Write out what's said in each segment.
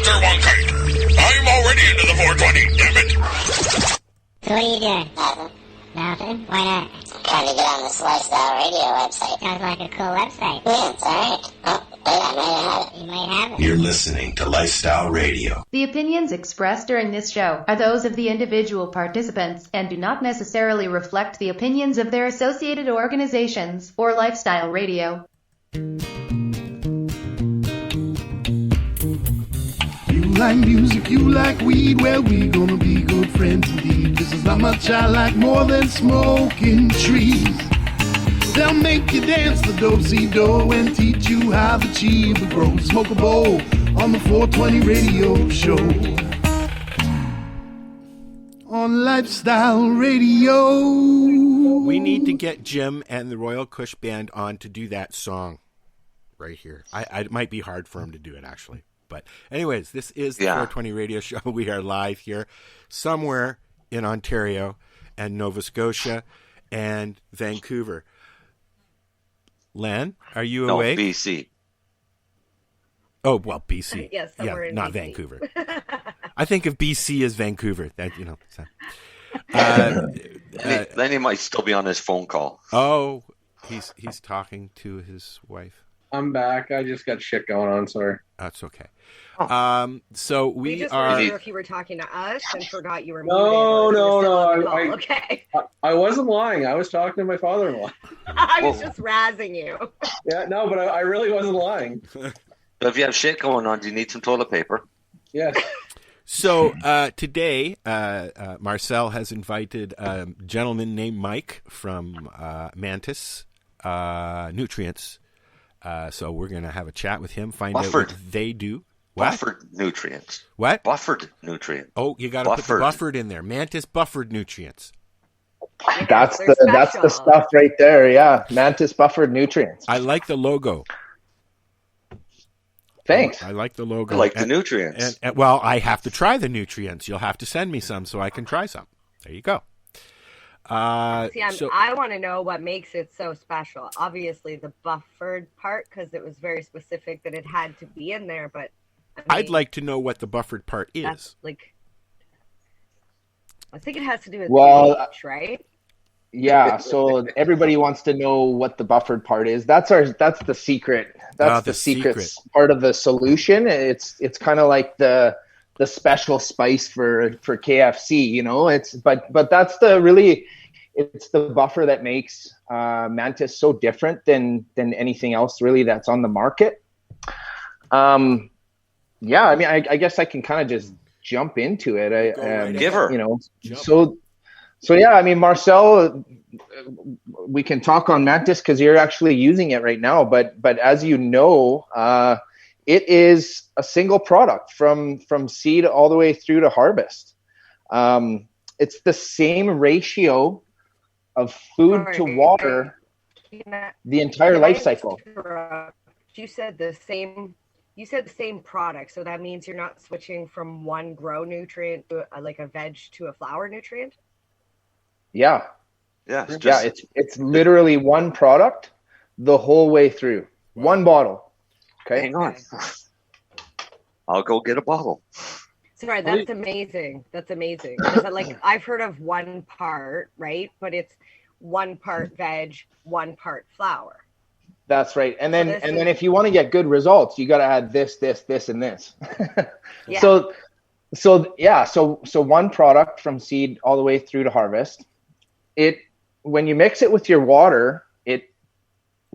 Walker Wonkite. I'm already into the 420, damn it. So what are you doing? Nothing. Nothing? Why not? Trying to get on this Lifestyle Radio website. Sounds like a cool website. Yeah, it's alright. Oh, wait, I might have it. You might have it. You're listening to Lifestyle Radio. The opinions expressed during this show are those of the individual participants and do not necessarily reflect the opinions of their associated organizations or Lifestyle Radio. You like music, you like weed, well, we gonna be good friends indeed. This is how much I like more than smoking trees. They'll make you dance the do-si-do and teach you how the chiba grows. Smoke a bowl on the 420 radio show. On Lifestyle Radio. We need to get Jim and the Royal Kush Band on to do that song right here. It might be hard for him to do it, actually. But anyways, this is the 420 radio show. We are live here somewhere in Ontario and Nova Scotia and Vancouver. Len, are you awake? No, BC. Oh, well, BC. Yes, somewhere in not BC. Vancouver. I think of BC as Vancouver. That So. Then he might still be on his phone call. Oh, he's talking to his wife. I'm back. I just got shit going on. Sorry. That's okay. So we just are. wondered if you were talking to us and forgot you were No. Okay. I wasn't lying. I was talking to my father-in-law. I was just razzing you. Yeah, no, but I really wasn't lying. So if you have shit going on, do you need some toilet paper? Yes. So today, Marcel has invited a gentleman named Mike from Mantis Nutrients. So we're going to have a chat with him, find out what they do. What? Buffered Nutrients. What? Buffered Nutrients. Oh, you got to put the buffered in there. Mantis Buffered Nutrients. That's the stuff right there. Yeah, Mantis Buffered Nutrients. I like the logo. Thanks. I like the logo. I like the nutrients. And, well, I have to try the nutrients. You'll have to send me some so I can try some. There you go. I want to know what makes it so special. Obviously, the buffered part, because it was very specific that it had to be in there. But I'd like to know what the buffered part is. I think it has to do with pH, right? Yeah. So everybody wants to know what the buffered part is. That's the secret. That's the secret part of the solution. It's kind of like the special spice for KFC, you know. But that's it's the buffer that makes Mantis so different than anything else really that's on the market. Yeah, I mean, I guess I can kind of just jump into it. Give her, you know. So yeah, I mean, Marcel, we can talk on Mantis because you're actually using it right now. But as you know, it is a single product from seed all the way through to harvest. It's the same ratio of food to water the entire life cycle. You said the same product, so that means you're not switching from one grow nutrient to like a veg to a flower nutrient? Yeah. Yeah. It's literally one product the whole way through. Wow. One bottle. Okay. Hang on. I'll go get a bottle. Sorry, that's amazing. That's amazing. Like I've heard of one part, right? But it's one part veg, one part flower. That's right. And then if you want to get good results, you got to add this, and this. Yeah. So one product from seed all the way through to harvest. When you mix it with your water,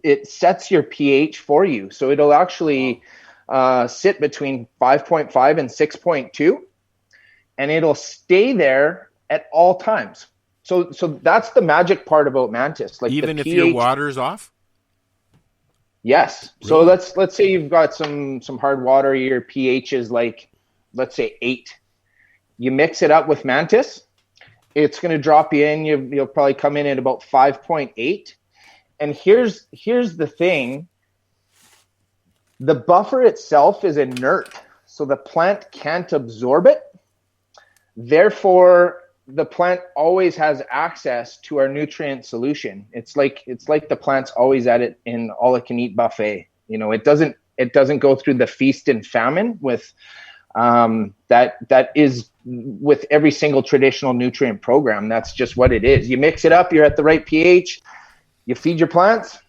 it sets your pH for you. So it'll actually sit between 5.5 and 6.2, and it'll stay there at all times. So that's the magic part about Mantis. Like even if your water's off? Yes. Really? So let's say you've got some hard water, your pH is like, let's say 8. You mix it up with Mantis, it's going to drop you in. You'll probably come in at about 5.8. And here's the thing. The buffer itself is inert, so the plant can't absorb it. Therefore, the plant always has access to our nutrient solution. It's like the plant's always at it in all-it-can-eat buffet. You know, it doesn't go through the feast and famine with That is with every single traditional nutrient program. That's just what it is. You mix it up, you're at the right pH, you feed your plants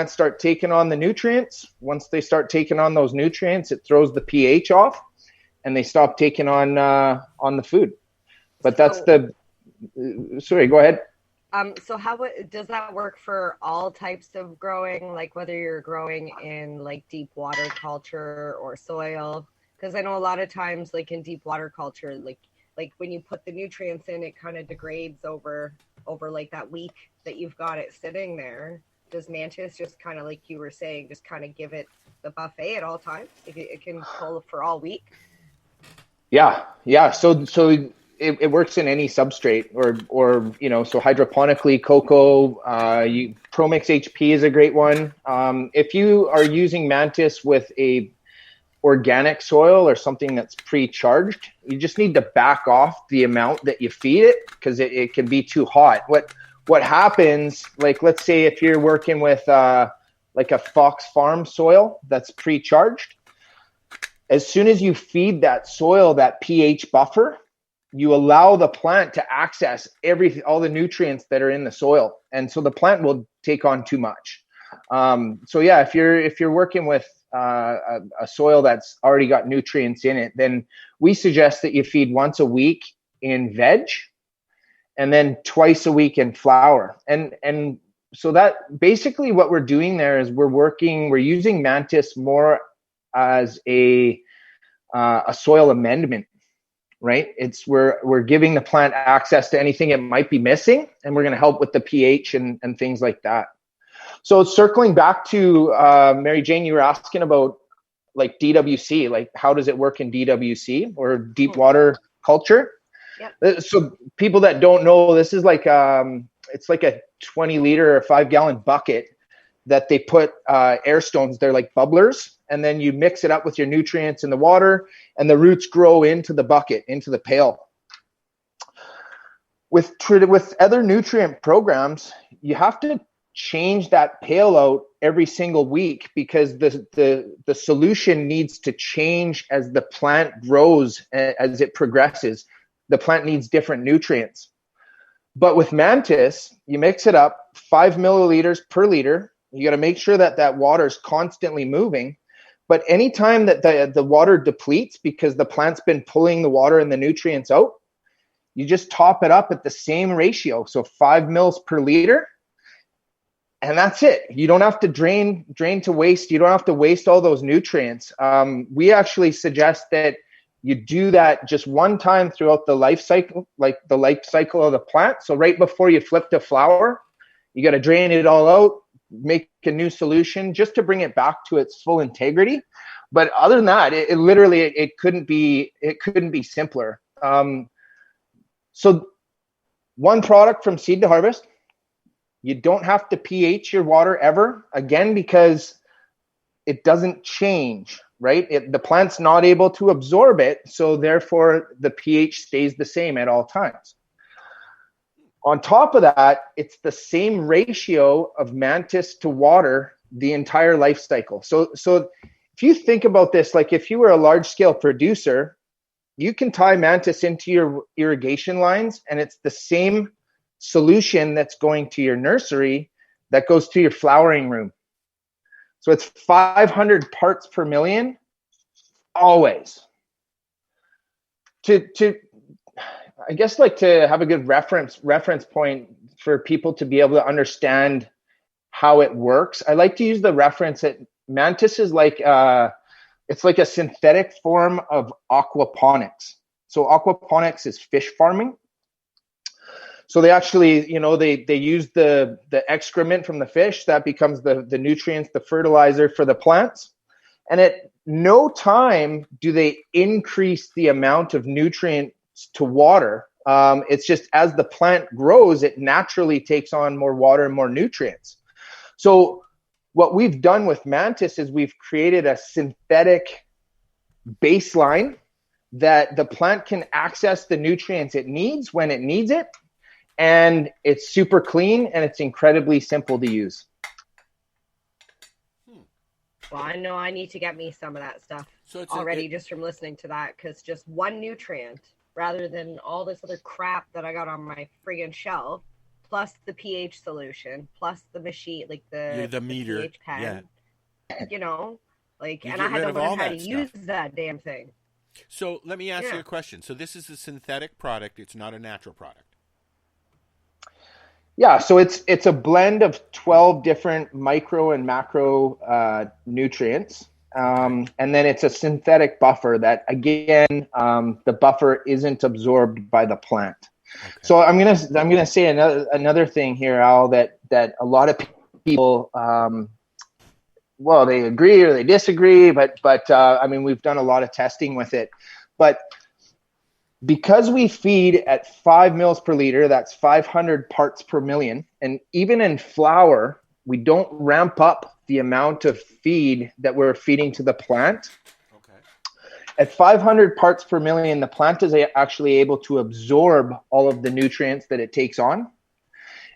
start taking on the nutrients. Once they start taking on those nutrients, it throws the pH off and they stop taking on the food. But that's sorry, go ahead. So how does that work for all types of growing, like whether you're growing in like deep water culture or soil? Because I know a lot of times, like in deep water culture, like when you put the nutrients in, it kind of degrades over like that week that you've got it sitting there. Does Mantis just kind of, like you were saying, just kind of give it the buffet at all times? It can pull for all week. Yeah. So it works in any substrate or so hydroponically, cocoa, ProMix HP is a great one. If you are using Mantis with a organic soil or something that's pre-charged, you just need to back off the amount that you feed it because it can be too hot. What happens, like let's say if you're working with like a Fox Farm soil that's pre-charged, as soon as you feed that soil that pH buffer, you allow the plant to access all the nutrients that are in the soil, and so the plant will take on too much. So yeah, if you're working with a soil that's already got nutrients in it, then we suggest that you feed once a week in veg, and then twice a week in flower. And so that basically what we're doing there is we're using Mantis more as a soil amendment, right? We're giving the plant access to anything it might be missing, and we're going to help with the pH and things like that. So circling back to Mary Jane, you were asking about like DWC, like how does it work in DWC or deep water culture? Yep. So people that don't know, this is like it's like a 20 liter or 5 gallon bucket that they put air stones. They're like bubblers, and then you mix it up with your nutrients in the water, and the roots grow into the bucket, into the pail. With other nutrient programs, you have to change that pail out every single week because the solution needs to change as the plant grows, as it progresses. The plant needs different nutrients. But with Mantis, you mix it up 5 milliliters per liter. You got to make sure that water is constantly moving. But anytime that the water depletes because the plant's been pulling the water and the nutrients out, you just top it up at the same ratio. So 5 mils per liter. And that's it. You don't have to drain to waste. You don't have to waste all those nutrients. We actually suggest that you do that just one time throughout the life cycle, like the life cycle of the plant. So right before you flip to flower, you got to drain it all out, make a new solution just to bring it back to its full integrity. But other than that, it literally couldn't be simpler. So one product from seed to harvest. You don't have to pH your water ever, again, because it doesn't change, right? The plant's not able to absorb it, so therefore the pH stays the same at all times. On top of that, it's the same ratio of Mantis to water the entire life cycle. So if you think about this, like if you were a large-scale producer, you can tie Mantis into your irrigation lines, and it's the same solution that's going to your nursery that goes to your flowering room. So it's 500 parts per million always. To I guess like to have a good reference point for people to be able to understand how it works, I like to use the reference that Mantis is like it's like a synthetic form of aquaponics. So aquaponics is fish farming. So they actually, they use the excrement from the fish that becomes the nutrients, the fertilizer for the plants. And at no time do they increase the amount of nutrients to water. It's just as the plant grows, it naturally takes on more water and more nutrients. So what we've done with Mantis is we've created a synthetic baseline that the plant can access the nutrients it needs when it needs it. And it's super clean and it's incredibly simple to use. Well, I know I need to get me some of that stuff already just from listening to that, because just one nutrient rather than all this other crap that I got on my friggin' shelf, plus the pH solution, plus the machine, like the meter, pH pen, you know, like, you and I had to learn how to use that damn thing. So let me ask you a question. So this is a synthetic product. It's not a natural product. Yeah, so it's a blend of 12 different micro and macro nutrients. And then it's a synthetic buffer that, again, the buffer isn't absorbed by the plant. Okay. So I'm gonna say another thing here, Al, that a lot of people, well, they agree or they disagree, but I mean, we've done a lot of testing with it, but because we feed at 5 mils per liter, that's 500 parts per million, and even in flour, we don't ramp up the amount of feed that we're feeding to the plant. Okay. At 500 parts per million, the plant is actually able to absorb all of the nutrients that it takes on,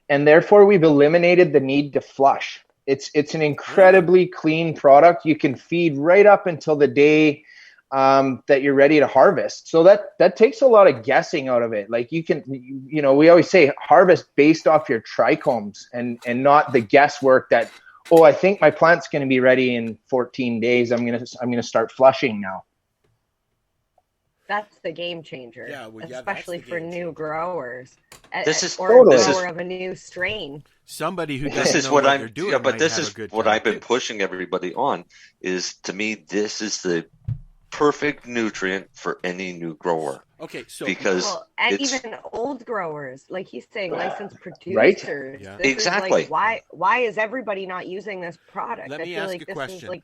and therefore we've eliminated the need to flush. It's an incredibly clean product. You can feed right up until the day that you're ready to harvest. So that takes a lot of guessing out of it. Like we always say harvest based off your trichomes and not the guesswork that, oh, I think my plant's going to be ready in 14 days. I'm going to start flushing now. That's the game changer, especially for new growers. This is of a new strain. Somebody who doesn't know what they're doing. Yeah, but this is what I've been pushing everybody on. Is, to me, this is the perfect nutrient for any new grower. Okay, so and even old growers, like he's saying, licensed producers. Right? Yeah. Exactly. Like, why is everybody not using this product? Let me ask a question,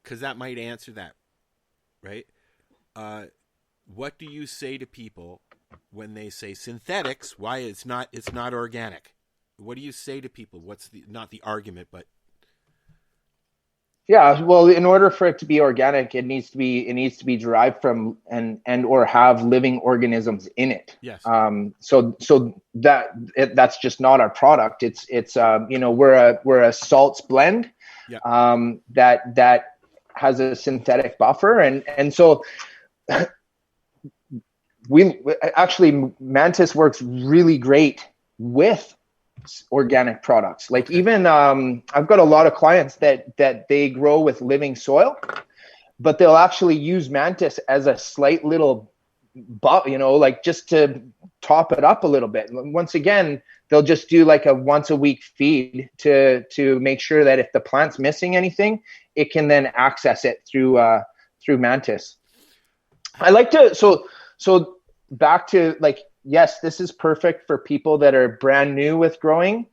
because that might answer that, right? What do you say to people when they say synthetics? Why it's not organic? What do you say to people? What's not the argument, but yeah, well, in order for it to be organic, it needs to be derived from and or have living organisms in it. Yes. So that's just not our product. It's we're a salts blend. Yeah. That has a synthetic buffer, and so Mantis works really great with organic products. Like even I've got a lot of clients that they grow with living soil, but they'll actually use Mantis as a slight little like just to top it up a little bit. Once again, they'll just do like a once a week feed to make sure that if the plant's missing anything, it can then access it through Mantis. I like to so back to like, yes, this is perfect for people that are brand new with growing.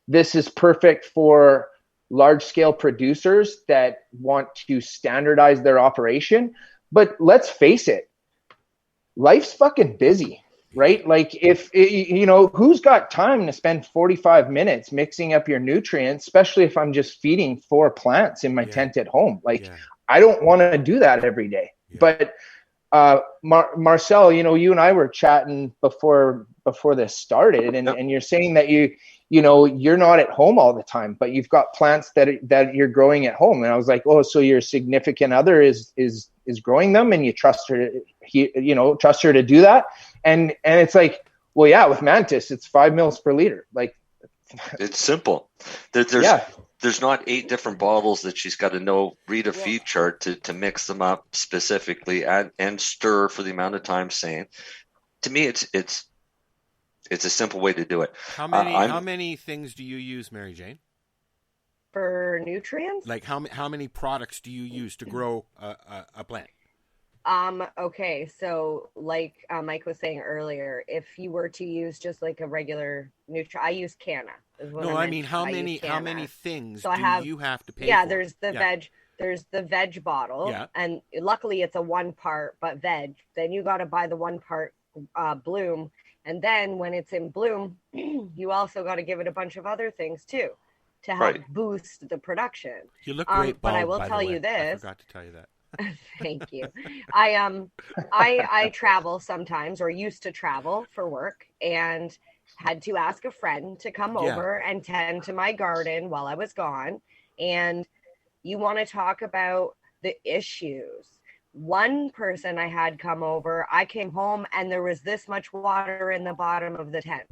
This is perfect for large scale producers that want to standardize their operation. But let's face it, life's fucking busy, right? Like who's got time to spend 45 minutes mixing up your nutrients, especially if I'm just feeding 4 plants in my tent at home. Like I don't want to do that every day. Yeah. But Marcel, you and I were chatting before this started, and you're saying that you're not at home all the time, but you've got plants that you're growing at home. And I was like, oh, so your significant other is growing them, and you trust her, trust her to do that. And it's like, well, yeah, with Mantis, it's 5 mils per liter. Like, it's simple. There's not 8 different bottles that she's got to read a feed chart to mix them up specifically and stir for the amount of time saying. To me, it's a simple way to do it. How many things do you use, Mary Jane? For nutrients? Like how many products do you use to grow a plant? Okay, so like Mike was saying earlier, if you were to use just like a regular I use Canna. How many things you have to pay for? Yeah, there's the veg bottle, and luckily it's a 1 part but veg. Then you got to buy the 1 part bloom, and then when it's in bloom, you also got to give it a bunch of other things too to help boost the production. You look great, but I will tell you this. I forgot to tell you that. Thank you. I travel sometimes, or used to travel for work, and had to ask a friend to come over and tend to my garden while I was gone. And you want to talk about the issues. One person I had come over, I came home and there was this much water in the bottom of the tent.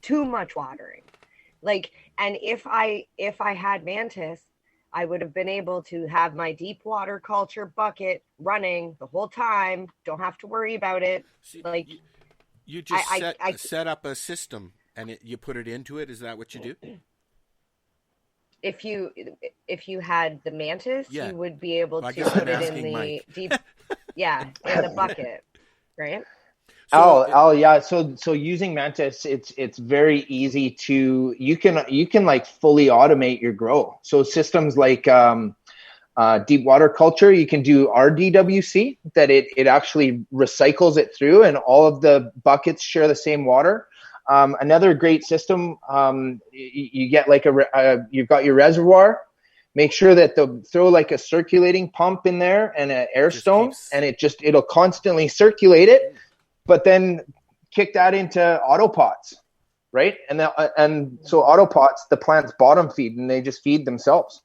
Too much watering. Like, and if I had Mantis, I would have been able to have my deep water culture bucket running the whole time. Don't have to worry about it. See, like you just set up a system and you put it into it. Is that what you do? If you had the Mantis, you would be able to put it in the Mike. deep, in the bucket, right? Yeah. So using Mantis, it's very easy to you can like fully automate your grow. So systems like deep water culture, you can do RDWC, that it actually recycles it through, and all of the buckets share the same water. Another great system, you get like you've got your reservoir. Make sure that throw like a circulating pump in there and an air stone, and it'll constantly circulate it. But then kick that into autopots, right? And so autopots, the plants bottom feed, and they just feed themselves.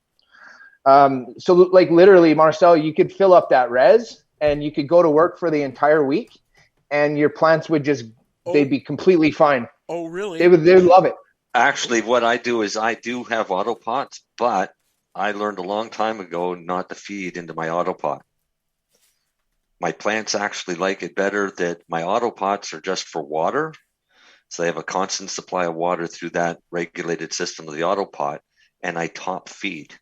So like literally, Marcel, you could fill up that res, and you could go to work for the entire week, and your plants would they'd be completely fine. Oh, really? They would love it. Actually, what I do is I do have autopots, but I learned a long time ago not to feed into my autopot. My plants actually like it better that my autopots are just for water. So they have a constant supply of water through that regulated system of the autopot, and I top feed.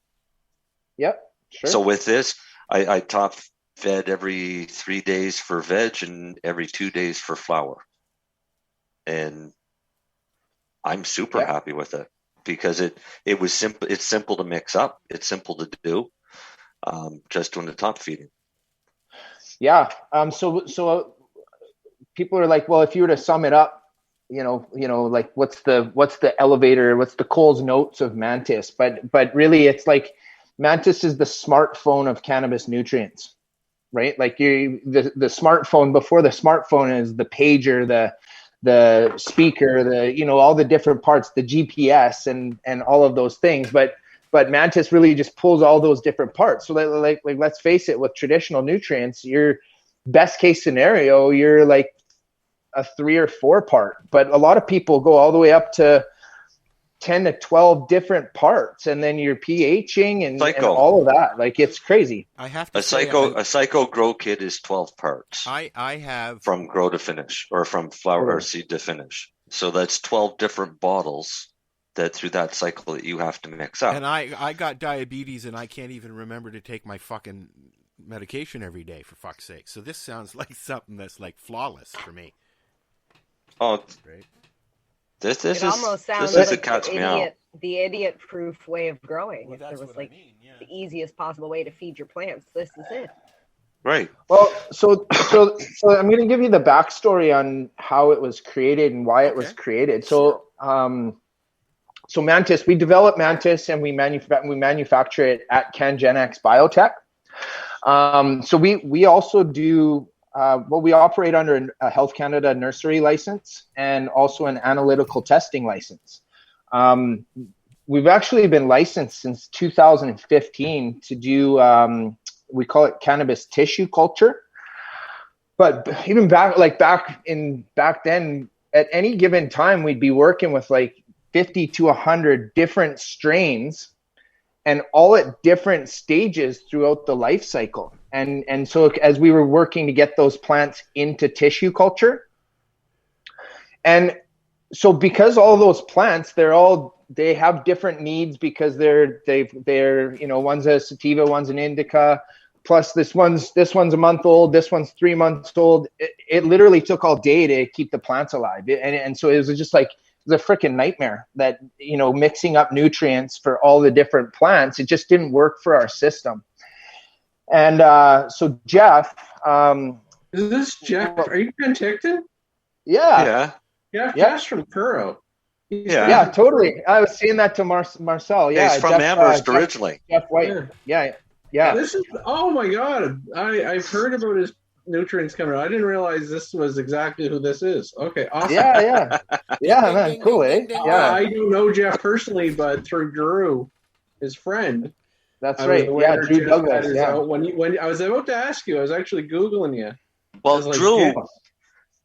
Yep, sure. So with this, I top fed every 3 days for veg and every 2 days for flower. And I'm super happy with it because it was simple. It's simple to mix up. It's simple to do. Just doing the top feeding. Yeah. So people are like, well, if you were to sum it up, like what's the elevator, what's the Coles Notes of Mantis? But really, it's like Mantis is the smartphone of cannabis nutrients, right? Like the smartphone before the smartphone is the pager, the speaker, all the different parts, the GPS and all of those things. But Mantis really just pulls all those different parts. So like let's face it, with traditional nutrients, your best case scenario, you're like a 3 or 4 part. But a lot of people go all the way up to 10 to 12 different parts, and then you're pHing and all of that. Like, it's crazy. I have to a Psycho grow kit is 12 parts. I have from grow to finish, or from flower or seed to finish. So that's 12 different bottles that through that cycle that you have to mix up. And I got diabetes, and I can't even remember to take my fucking medication every day, for fuck's sake. So this sounds like something that's like flawless for me. Oh, great. This almost sounds like the idiot-proof way of growing. If there was the easiest possible way to feed your plants, this is it. Right. Well, so I'm going to give you the backstory on how it was created and why it was created. So, so Mantis, we developed Mantis and we manufacture it at CanGenX Biotech. So we also do. We operate under a Health Canada nursery license and also an analytical testing license. We've actually been licensed since 2015 to do, we call it cannabis tissue culture. But even back then, at any given time, we'd be working with like 50 to 100 different strains, and all at different stages throughout the life cycle. And so as we were working to get those plants into tissue culture, and so because all those plants, they have different needs because they're one's a sativa, one's an indica, plus this one's a month old, this one's 3 months old. It literally took all day to keep the plants alive, and so it was just like, it was a freaking nightmare that, mixing up nutrients for all the different plants, it just didn't work for our system. And so Jeff, is this Jeff? Are you Penticton? Yeah. Jeff's from Curro. Yeah, totally. I was saying that to Marcel. Yeah, he's from Amherst originally. Jeff White. Yeah. This is, oh my God! I've heard about his nutrients coming out. I didn't realize this was exactly who this is. Okay, awesome. Yeah, man, cool, eh? Yeah, I do know Jeff personally, but through Drew, his friend. That's right. Yeah, Drew Douglas. Yeah. When I was about to ask you, I was actually Googling you. Well,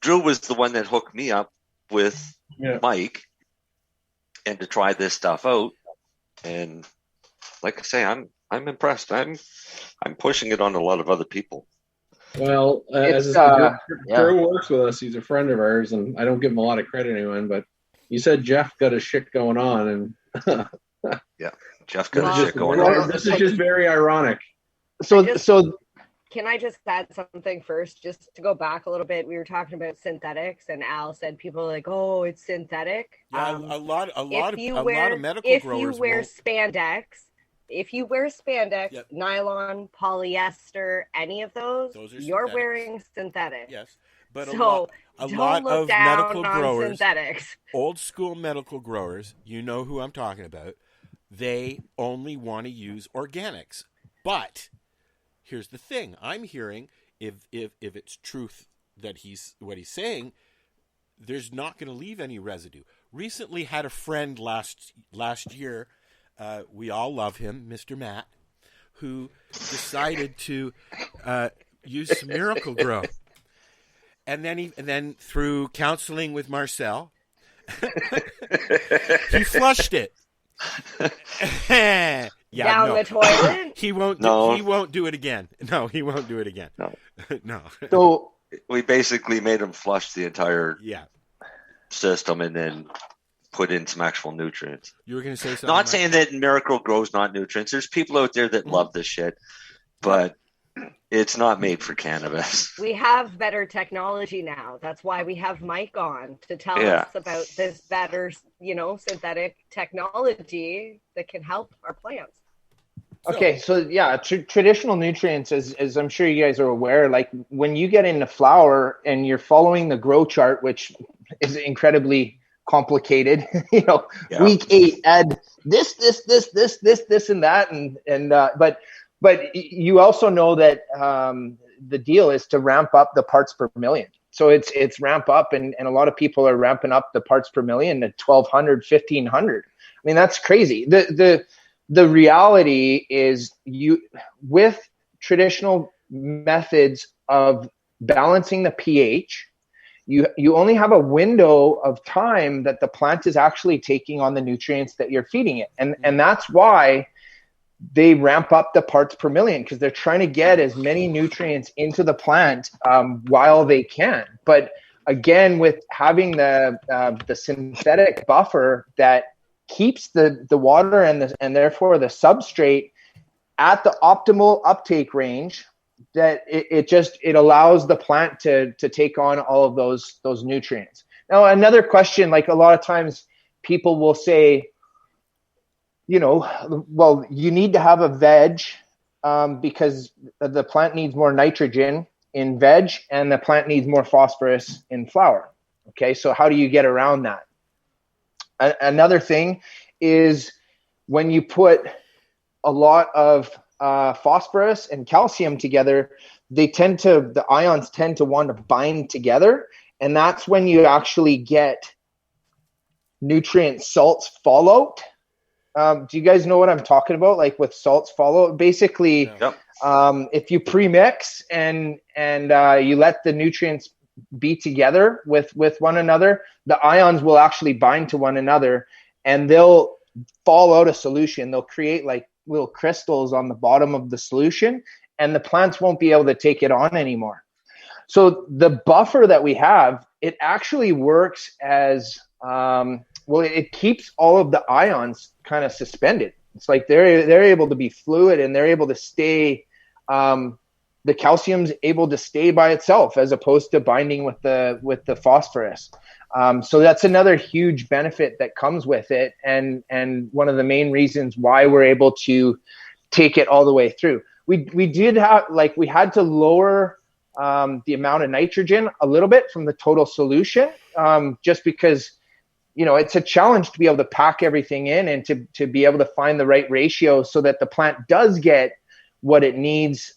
Drew was the one that hooked me up with Mike and to try this stuff out. And like I say, I'm impressed. I'm pushing it on a lot of other people. Well, Drew works with us. He's a friend of ours, and I don't give him a lot of credit, anyone. But you said Jeff got his shit going on, and yeah, Jeff got his shit going on. This is just very ironic. So. Can I just add something first, just to go back a little bit? We were talking about synthetics, and Al said people are like, "Oh, it's synthetic." Yeah, a lot of medical growers. If you wear spandex, Yep. nylon, polyester, any of those are you're synthetic. Wearing synthetic. Yes, but so a don't lot look of down medical on growers, synthetics. old school medical growers, you know who I'm talking about. They only want to use organics, but here's the thing: I'm hearing if it's truth that what he's saying, there's not going to leave any residue. Recently, had a friend last year. We all love him, Mr. Matt, who decided to use some Miracle Grow, and then through counseling with Marcel, he flushed it. Down the toilet. He won't. He won't do it again. No, he won't do it again. No. No. So we basically made him flush the entire system and then put in some actual nutrients. You were going to say something? Not saying that Miracle Grow's not nutrients. There's people out there that love this shit, but it's not made for cannabis. We have better technology now. That's why we have Mike on to tell us about this better, synthetic technology that can help our plants. Okay, so traditional nutrients, as I'm sure you guys are aware, like when you get into flower and you're following the grow chart, which is incredibly complicated, week 8, add this, and that, but you also know that the deal is to ramp up the parts per million. So it's ramp up, and a lot of people are ramping up the parts per million to 1,200, 1,500. I mean, that's crazy. The reality is with traditional methods of balancing the pH, you only have a window of time that the plant is actually taking on the nutrients that you're feeding it. And that's why they ramp up the parts per million, because they're trying to get as many nutrients into the plant while they can. But again, with having the synthetic buffer that keeps the water and therefore the substrate at the optimal uptake range, that it allows the plant to take on all of those nutrients. Now, another question, like a lot of times people will say, well, you need to have a veg because the plant needs more nitrogen in veg and the plant needs more phosphorus in flower. Okay, so how do you get around that? Another thing is when you put a lot of phosphorus and calcium together, the ions tend to want to bind together. And that's when you actually get nutrient salts fallout. Do you guys know what I'm talking about? Like with salts fallout, basically, if you pre-mix and you let the nutrients be together with one another, the ions will actually bind to one another and they'll fall out of solution. They'll create like little crystals on the bottom of the solution and the plants won't be able to take it on anymore. So the buffer that we have, it actually works as, it keeps all of the ions kind of suspended. It's like they're able to be fluid and they're able to stay, the calcium's able to stay by itself as opposed to binding with the phosphorus. So that's another huge benefit that comes with it, and one of the main reasons why we're able to take it all the way through. We had to lower the amount of nitrogen a little bit from the total solution, just because it's a challenge to be able to pack everything in and to be able to find the right ratio so that the plant does get what it needs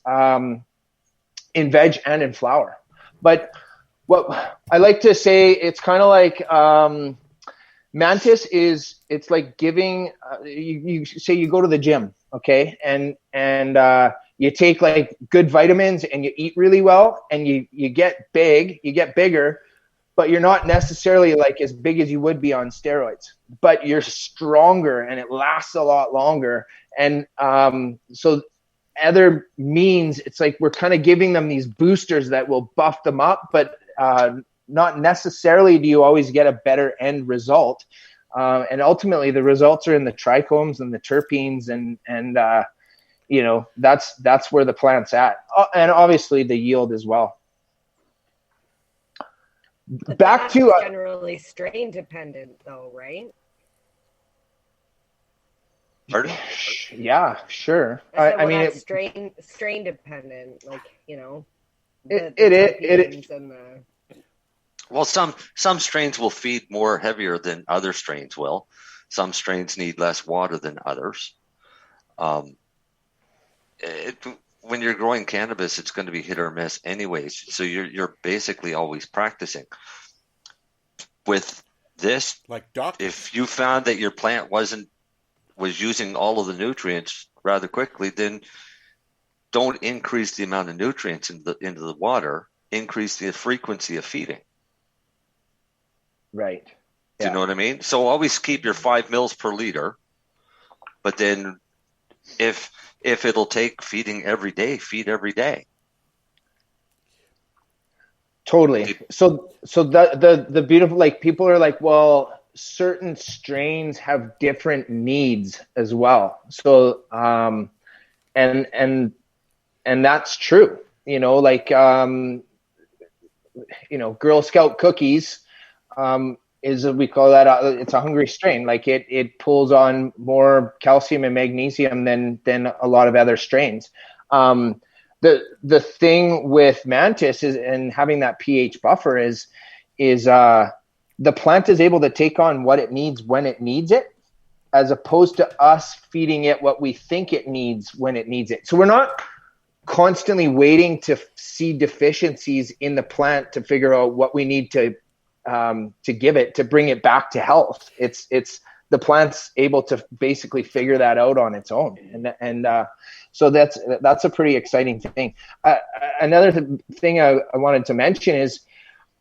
in veg and in flower. But what I like to say, it's kind of like Mantis it's like giving, you say you go to the gym, Okay. And you take like good vitamins and you eat really well and you get bigger, but you're not necessarily like as big as you would be on steroids, but you're stronger and it lasts a lot longer. And so other means it's like we're kind of giving them these boosters that will buff them up, but not necessarily do you always get a better end result. And ultimately the results are in the trichomes and the terpenes and that's where the plant's at. And obviously the yield as well. But back to generally strain dependent though, right? Pardon? Yeah, sure. I mean, it's strain dependent, like, it is. Well, some strains will feed more heavier than other strains will. Some strains need less water than others. When you're growing cannabis, it's going to be hit or miss anyways. So you're basically always practicing. With this, if you found that your plant was using all of the nutrients rather quickly, then don't increase the amount of nutrients into the water. Increase the frequency of feeding. Right. Do you know what I mean? So always keep your 5 mils per liter, but then if it'll take feeding every day, feed every day. Totally. So the beautiful, like, people are like, well, certain strains have different needs as well. So and that's true. Girl Scout cookies is, we call that it's a hungry strain. Like it pulls on more calcium and magnesium than a lot of other strains. The thing with Mantis is, and having that pH buffer is the plant is able to take on what it needs when it needs it, as opposed to us feeding it what we think it needs when it needs it. So we're not constantly waiting to see deficiencies in the plant to figure out what we need to give it to bring it back to health. It's the plant's able to basically figure that out on its own, and so that's a pretty exciting thing. Another thing I wanted to mention is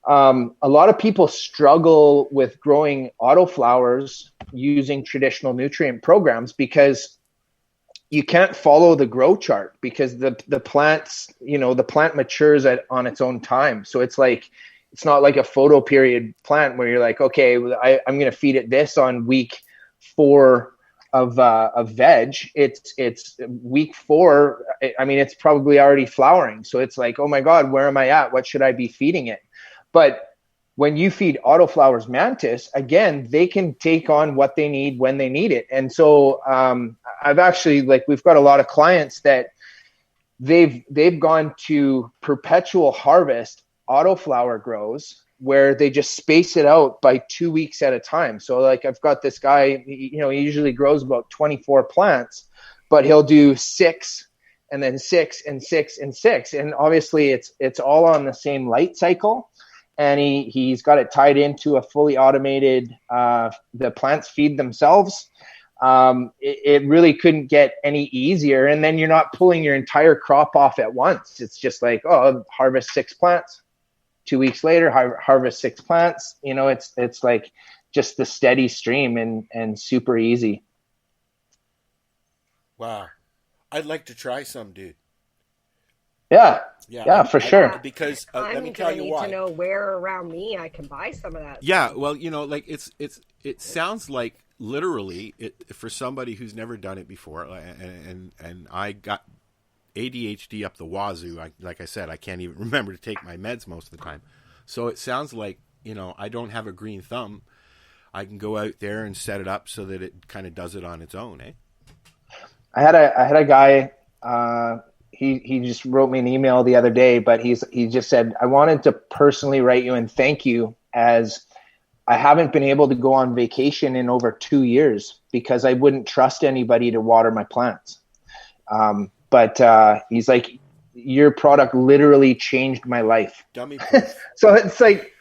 a lot of people struggle with growing autoflowers using traditional nutrient programs because you can't follow the grow chart, because the plants, the plant matures on its own time. So it's not like a photo period plant where you're like, okay, I'm going to feed it this on week 4 of veg. It's week 4. I mean, it's probably already flowering. So it's like, oh my God, where am I at? What should I be feeding it? But when you feed autoflowers Mantis, again, they can take on what they need when they need it. And so I've actually, we've got a lot of clients that they've gone to perpetual harvest autoflower grows where they just space it out by 2 weeks at a time. So I've got this guy, he usually grows about 24 plants, but he'll do 6 and then 6 and 6 and 6. And obviously it's all on the same light cycle. And he's got it tied into a fully automated, the plants feed themselves. It really couldn't get any easier. And then you're not pulling your entire crop off at once. It's just like, harvest 6 plants. 2 weeks later, harvest 6 plants. It's like just the steady stream and super easy. Wow. I'd like to try some, dude. Yeah, for sure. Because let me tell you why. I need to know where around me I can buy some of that. Yeah, well, it sounds like literally for somebody who's never done it before, and I got ADHD up the wazoo. Like I said, I can't even remember to take my meds most of the time. So it sounds like, I don't have a green thumb. I can go out there and set it up so that it kind of does it on its own, eh? I had a guy. He just wrote me an email the other day, but he just said, I wanted to personally write you and thank you, as I haven't been able to go on vacation in over 2 years because I wouldn't trust anybody to water my plants. But he's like, your product literally changed my life. Dummy. So it's like,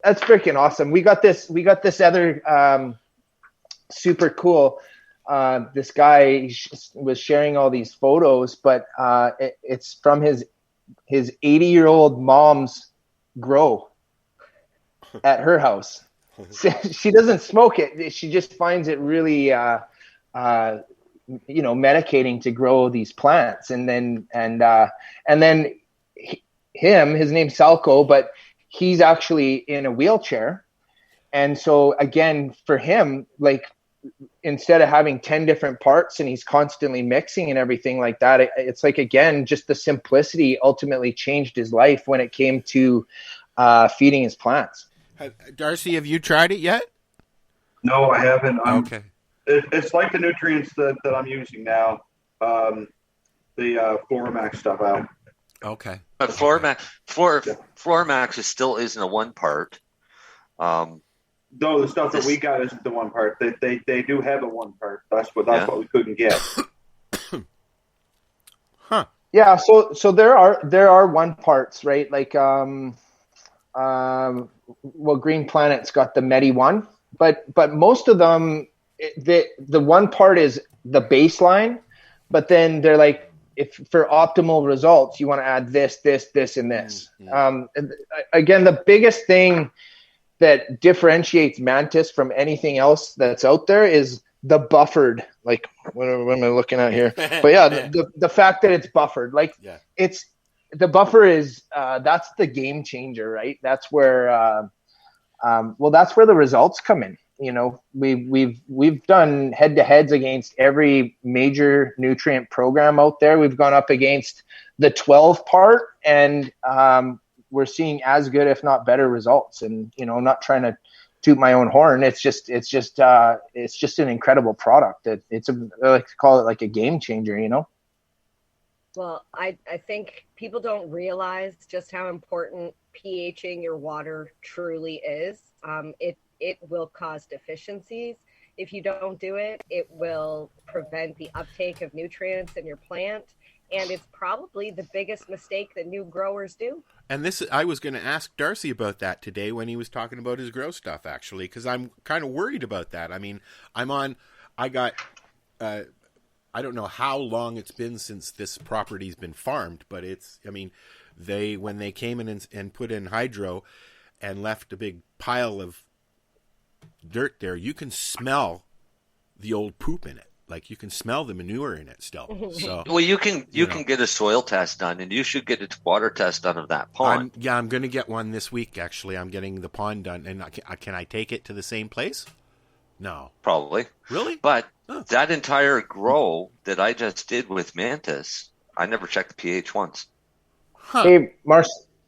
that's freaking awesome. We got this other super cool this guy was sharing all these photos, but it's from his 80-year-old mom's grow at her house. She doesn't smoke it. She just finds it really, medicating to grow these plants. And then his name's Salco, but he's actually in a wheelchair. And so again, for him, like, instead of having 10 different parts and he's constantly mixing and everything like that, it's like, again, just the simplicity ultimately changed his life when it came to feeding his plants. Darcy, have you tried it yet? No, I haven't. Okay. It's like the nutrients that I'm using now, the Floramax stuff out. Okay. But Floramax still isn't a one part. No, the stuff that we got isn't the one part. They do have a one part. That's what we couldn't get. Huh. Yeah. So there are one parts, right? Like Green Planet's got the Medi one, but most of them, the one part is the baseline, but then they're like, if for optimal results, you want to add this, and this. Again, the biggest thing that differentiates Mantis from anything else that's out there is the buffered, like, what am I looking at here? But yeah, the fact that it's buffered, like, it's, the buffer is, that's the game changer, right? That's where, that's where the results come in. You know, we've done head-to-heads against every major nutrient program out there. We've gone up against the 12 part, and we're seeing as good, if not better, results. And, you know, I'm not trying to toot my own horn. It's just an incredible product. I like to call it like a game changer, you know? Well, I think people don't realize just how important pHing your water truly is. It will cause deficiencies. If you don't do it, it will prevent the uptake of nutrients in your plant. And it's probably the biggest mistake that new growers do. And I was going to ask Darcy about that today when he was talking about his grow stuff, actually, because I'm kind of worried about that. I mean, I don't know how long it's been since this property's been farmed, but when they came in and put in hydro and left a big pile of dirt there, you can smell the old poop in it. Like, you can smell the manure in it still. So, well, you can get a soil test done, and you should get a water test done of that pond. I'm going to get one this week, actually. I'm getting the pond done. And can I take it to the same place? No. Probably. Really? But that entire grow that I just did with Mantis, I never checked the pH once. Huh. Hey,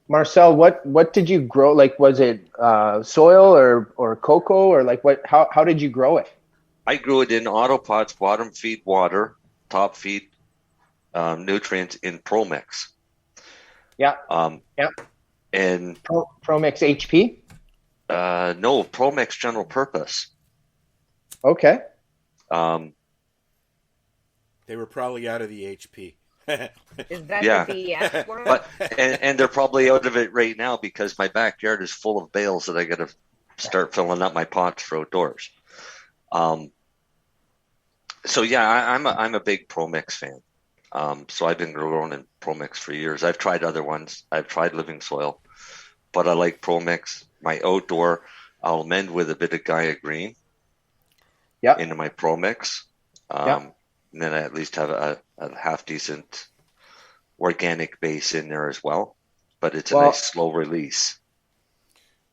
Marcel, what did you grow? Like, was it soil or cocoa, or like what? How did you grow it? I grew it in autopots, bottom feed water, top feed nutrients in ProMix. Yeah. Yeah. And ProMix HP? No, ProMix general purpose. Okay. They were probably out of the HP. Is that the BS word? But and they're probably out of it right now because my backyard is full of bales that I got to start filling up my pots for outdoors. So yeah, I'm a big ProMix fan. So I've been growing in ProMix for years. I've tried other ones. I've tried Living Soil, but I like ProMix. My outdoor, I'll amend with a bit of Gaia Green. Yeah. Into my ProMix. And then I at least have a half decent organic base in there as well. But it's a nice slow release.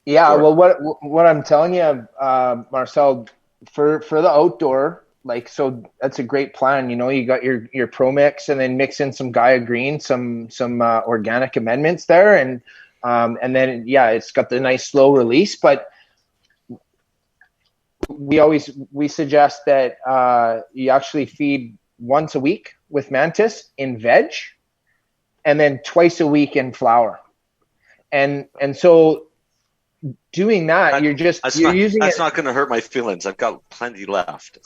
Yeah. Well, what I'm telling you, Marcel, for the outdoor, like, so that's a great plan. You know, you got your ProMix, and then mix in some Gaia Green, some organic amendments there. And then, it's got the nice slow release, but we suggest that you actually feed once a week with Mantis in veg, and then twice a week in flower. And so doing that, you're using that's not going to hurt my feelings. I've got plenty left.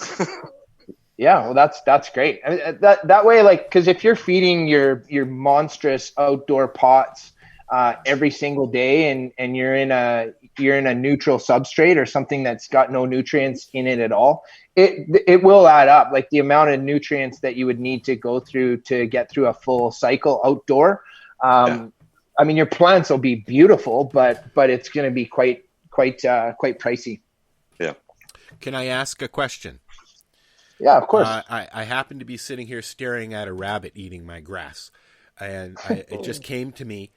Yeah, well, that's great. I mean, that way, like, because if you're feeding your monstrous outdoor pots every single day, and you're in a neutral substrate or something that's got no nutrients in it at all, it will add up. Like the amount of nutrients that you would need to go through to get through a full cycle outdoor. I mean, your plants will be beautiful, but it's going to be quite pricey. Yeah. Can I ask a question? Yeah, of course. I happen to be sitting here staring at a rabbit eating my grass, and it just came to me.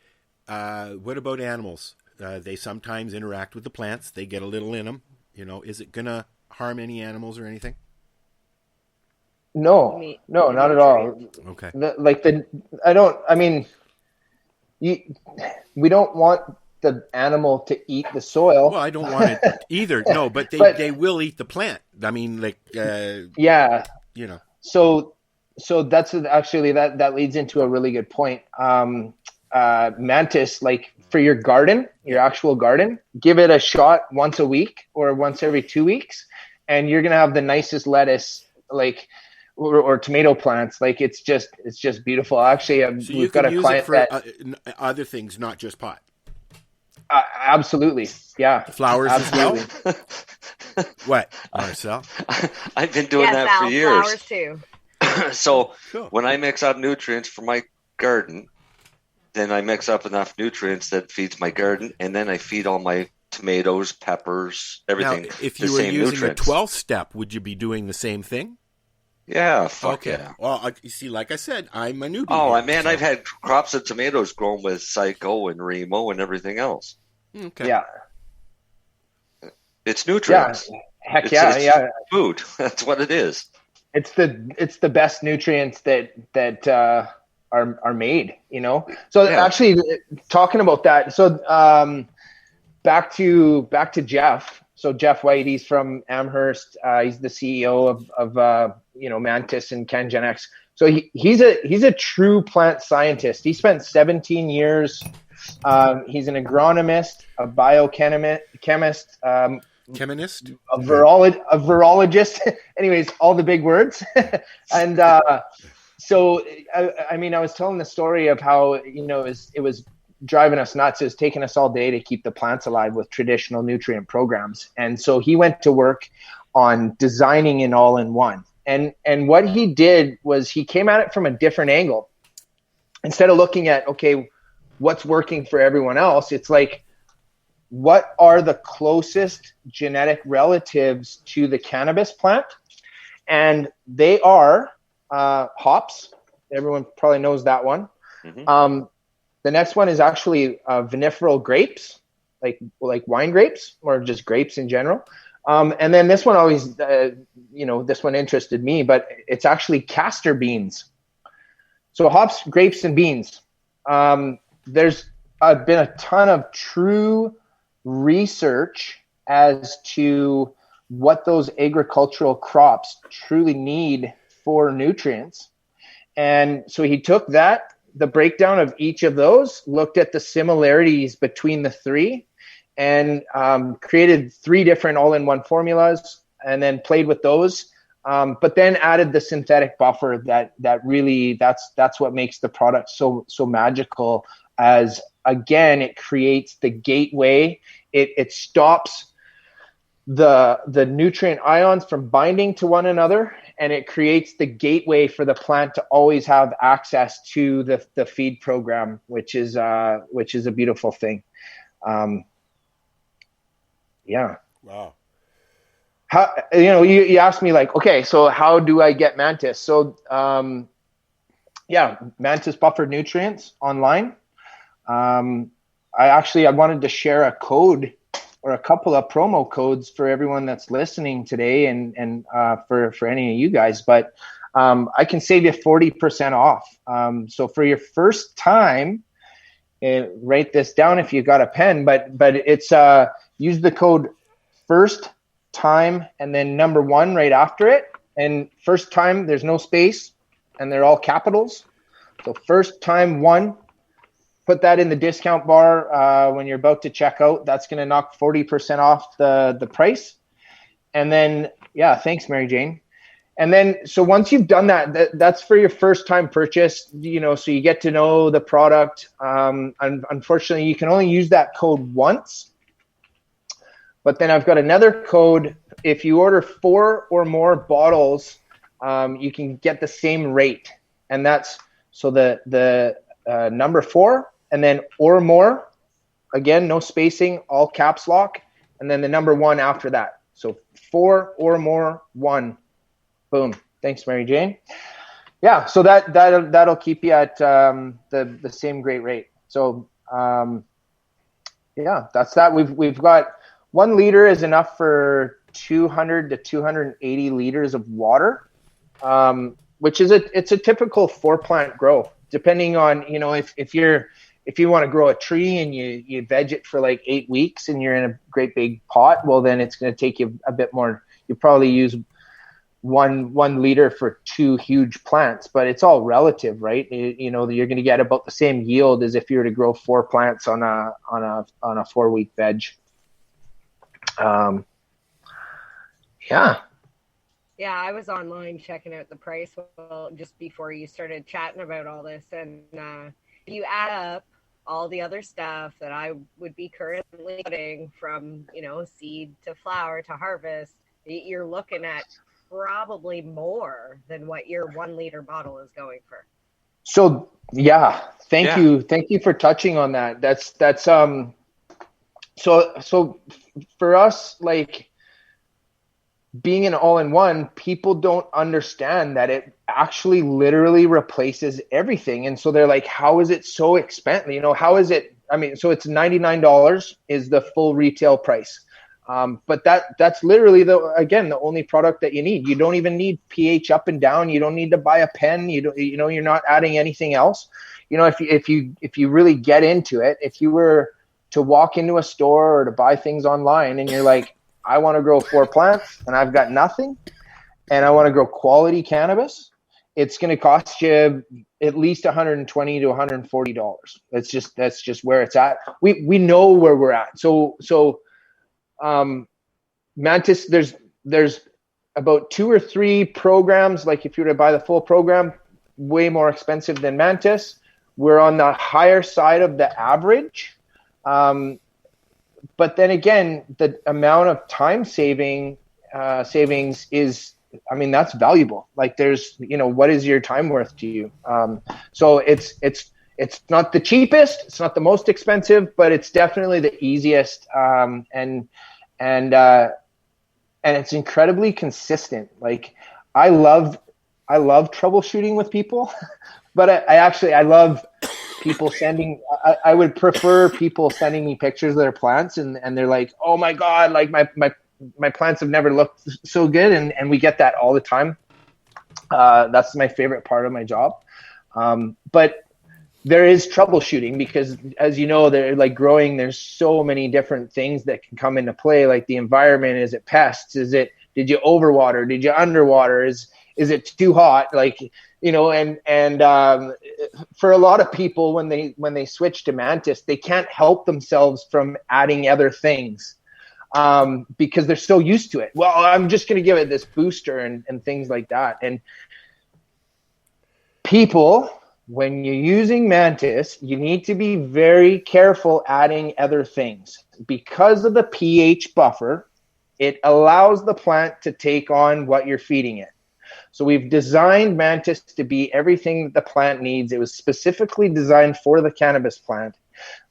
What about animals? They sometimes interact with the plants. They get a little in them. Is it going to harm any animals or anything? No, not at all. Okay. We don't want the animal to eat the soil. Well, I don't want it either. No, but they will eat the plant. I mean, yeah. So that's actually that leads into a really good point. Mantis, like for your garden, your actual garden, give it a shot once a week or once every 2 weeks, and you're gonna have the nicest lettuce, or tomato plants. Like it's just beautiful. Actually, so we've got a client for other things, not just pot. Absolutely, yeah. Flowers absolutely. As well. What, Marcel? I've been doing that for years. Flowers too. So when I mix up nutrients for my garden, then I mix up enough nutrients that feeds my garden, and then I feed all my tomatoes, peppers, everything. Now, if you were using the 12th step, would you be doing the same thing? Yeah, okay. Yeah. Well, you see, like I said, I'm a newbie. Oh, here, man, I've had crops of tomatoes grown with Psycho and Remo and everything else. Okay. Yeah. It's nutrients. Yeah. Heck it's food. That's what it is. It's the best nutrients that are made, So actually, talking about that, so back to Jeff. So Jeff White, he's from Amherst. He's the CEO of Mantis and CanGenX. So he's a true plant scientist. He spent 17 years. He's an agronomist, a biochemist, chemist, a virologist. Anyways, all the big words. And so I was telling the story of how it was driving us nuts. It was taking us all day to keep the plants alive with traditional nutrient programs. And so he went to work on designing an all-in-one. And what he did was he came at it from a different angle. Instead of looking at, okay, what's working for everyone else, it's like, what are the closest genetic relatives to the cannabis plant? And they are hops. Everyone probably knows that one. Mm-hmm. The next one is actually vinifera grapes, like wine grapes, or just grapes in general. And then this one always, this one interested me, but it's actually castor beans. So hops, grapes, and beans. There's been a ton of true research as to what those agricultural crops truly need for nutrients. And so he took the breakdown of each of those, looked at the similarities between the three, and created 3 different all-in-one formulas, and then played with those. But then added the synthetic buffer that really that's what makes the product so magical. As again, it creates the gateway. It stops the nutrient ions from binding to one another, and it creates the gateway for the plant to always have access to the feed program, which is a beautiful thing. Yeah. Wow. How, you asked me like, okay, so how do I get Mantis? So Mantis Buffered Nutrients online. I wanted to share a code or a couple of promo codes for everyone that's listening today, and for any of you guys. But I can save you 40% off. So for your first time, write this down if you got a pen. But it's use the code first time and then number 1 right after it. And first time, there's no space, and they're all capitals. So first time 1. Put that in the discount bar when you're about to check out. That's going to knock 40% off the price. And then, thanks, Mary Jane. And then, so once you've done that, that's for your first time purchase, so you get to know the product. Unfortunately, you can only use that code once. But then I've got another code. If you order 4 or more bottles, you can get the same rate. And that's, so the number 4, and then or more, again, no spacing, all caps lock, and then the number 1 after that. So 4 or more, 1. Boom. Thanks, Mary Jane. Yeah, so that'll keep you at the same great rate. So yeah, that's that. We've got 1 liter is enough for 200 to 280 liters of water, which is it's a typical 4-plant grow. Depending on, if you want to grow a tree and you veg it for like 8 weeks and you're in a great big pot, well, then it's going to take you a bit more. You probably use one liter for 2 huge plants, but it's all relative, right? You're going to get about the same yield as if you were to grow 4 plants on a 4-week veg. Yeah, I was online checking out the price just before you started chatting about all this, and if you add up all the other stuff that I would be currently putting from seed to flower to harvest, you're looking at probably more than what your 1 liter bottle is going for. So yeah, thank you for touching on that. That's so for us, like, being an all-in-one, people don't understand that it actually literally replaces everything. And so they're like, how is it so expensive? How is it? I mean, so it's $99 is the full retail price. But that's literally the only product that you need. You don't even need pH up and down. You don't need to buy a pen. You're not adding anything else. If you really get into it, if you were to walk into a store or to buy things online and you're like, I want to grow 4 plants and I've got nothing, and I want to grow quality cannabis, it's going to cost you at least $120 to $140. That's just where it's at. We know where we're at. So Mantis, there's about 2 or 3 programs. Like if you were to buy the full program, way more expensive than Mantis. We're on the higher side of the average. But then again, the amount of time savings is, that's valuable. Like there's, what is your time worth to you? So it's not the cheapest, it's not the most expensive, but it's definitely the easiest. And it's incredibly consistent. Like I love troubleshooting with people, but I love people I would prefer people sending me pictures of their plants and they're like, oh my God, like my plants have never looked so good. And we get that all the time. That's my favorite part of my job. But there is troubleshooting because, as you know, they're like growing, there's so many different things that can come into play. Like the environment, is it pests? Did you overwater? Did you underwater? Is it too hot? Like, and for a lot of people, when they switch to Mantis, they can't help themselves from adding other things because they're so used to it. Well, I'm just going to give it this booster and things like that. And people, when you're using Mantis, you need to be very careful adding other things. Because of the pH buffer, it allows the plant to take on what you're feeding it. So we've designed Mantis to be everything that the plant needs. It was specifically designed for the cannabis plant.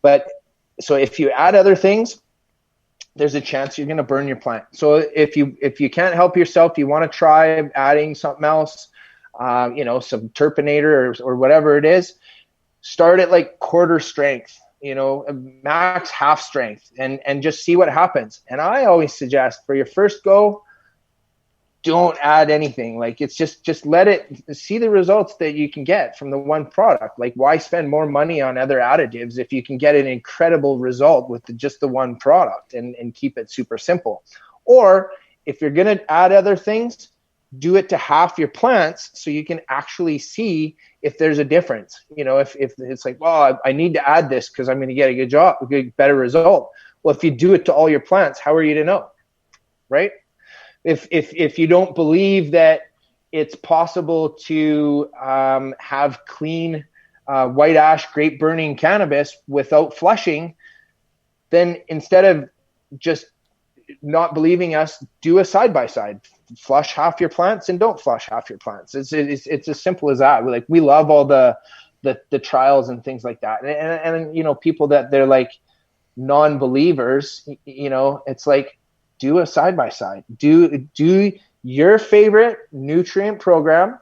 But so if you add other things, there's a chance you're going to burn your plant. So if you can't help yourself, you want to try adding something else, some terpinator or whatever it is, start at like quarter strength, max half strength, and just see what happens. And I always suggest for your first go, don't add anything. Like it's just let it see the results that you can get from the one product. Like why spend more money on other additives if you can get an incredible result with just the one product and keep it super simple? Or if you're going to add other things, do it to half your plants so you can actually see if there's a difference. If it's like, well, I need to add this because I'm going to get a better result. Well, if you do it to all your plants, how are you to know? Right? If you don't believe that it's possible to have clean white ash grape burning cannabis without flushing, then instead of just not believing us, do a side-by-side. Flush half your plants and don't flush half your plants. It's as simple as that. We love all the trials and things like that. And you know, people that they're like non-believers, you know, it's like, do a side-by-side. Do your favorite nutrient program,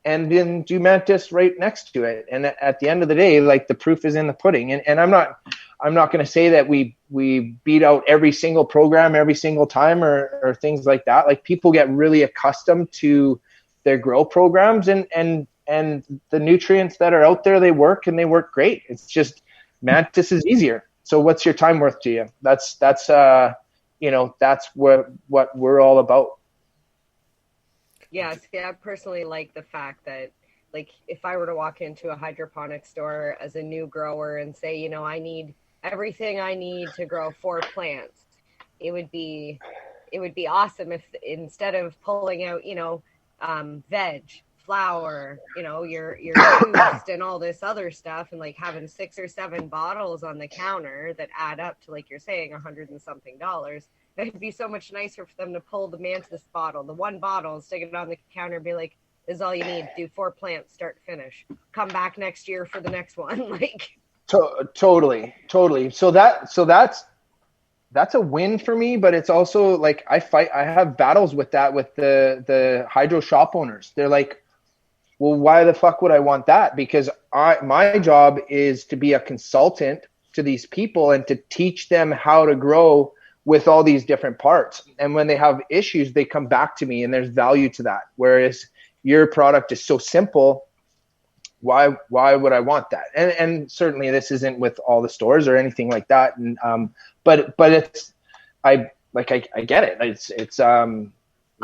and then do Mantis right next to it. And at the end of the day, like, the proof is in the pudding. And I'm not going to say that we beat out every single program every single time or things like that. Like, people get really accustomed to their grow programs, and the nutrients that are out there, they work and they work great. It's just Mantis is easier. So what's your time worth to you? That's you know, that's what we're all about. Yeah, see, I personally like the fact that, like, if I were to walk into a hydroponic store as a new grower and say, you know, I need everything I need to grow 4 plants, it would be awesome if instead of pulling out, you know, veg, flour, you know, your boost and all this other stuff, and like having 6 or 7 bottles on the counter that add up to, like you're saying, $100 and something. It'd be so much nicer for them to pull the Mantis bottle, the one bottle, stick it on the counter, and be like, "This is all you need. Do 4 plants, start to finish. Come back next year for the next one." Like, totally. So that's a win for me. But it's also like I have battles with that with the hydro shop owners. They're like, well, why the fuck would I want that? Because my job is to be a consultant to these people and to teach them how to grow with all these different parts. And when they have issues, they come back to me, and there's value to that. Whereas your product is so simple, why would I want that? And certainly this isn't with all the stores or anything like that. And but it's I get it. It's you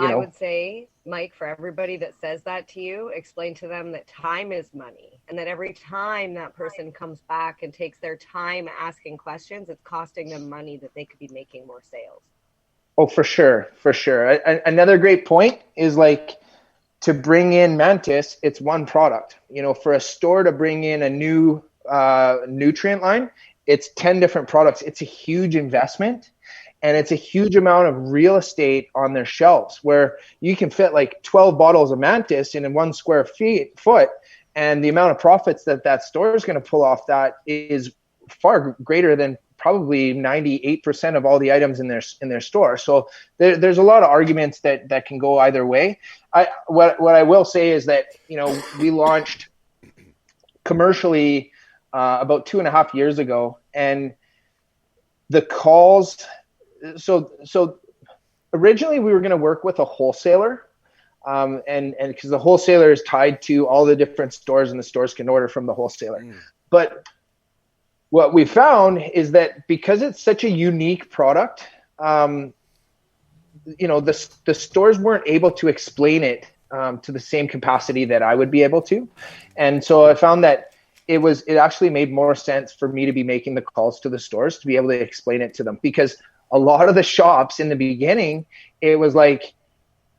know. I would say, Mike, for everybody that says that to you, explain to them that time is money, and that every time that person comes back and takes their time asking questions, it's costing them money that they could be making more sales. Oh, for sure. Another great point is, like, to bring in Mantis, it's one product. You know, for a store to bring in a new nutrient line, it's 10 different products. It's a huge investment. And it's a huge amount of real estate on their shelves, where you can fit like 12 bottles of Mantis in 1 square foot. And the amount of profits that store is going to pull off that is far greater than probably 98% of all the items in their store. So there's a lot of arguments that can go either way. What I will say is that, you know, we launched commercially about 2.5 years ago, and the calls. So originally we were going to work with a wholesaler, and because the wholesaler is tied to all the different stores, and the stores can order from the wholesaler. But what we found is that because it's such a unique product, you know, the stores weren't able to explain it to the same capacity that I would be able to. And so I found that it actually made more sense for me to be making the calls to the stores to be able to explain it to them, because a lot of the shops in the beginning, it was like,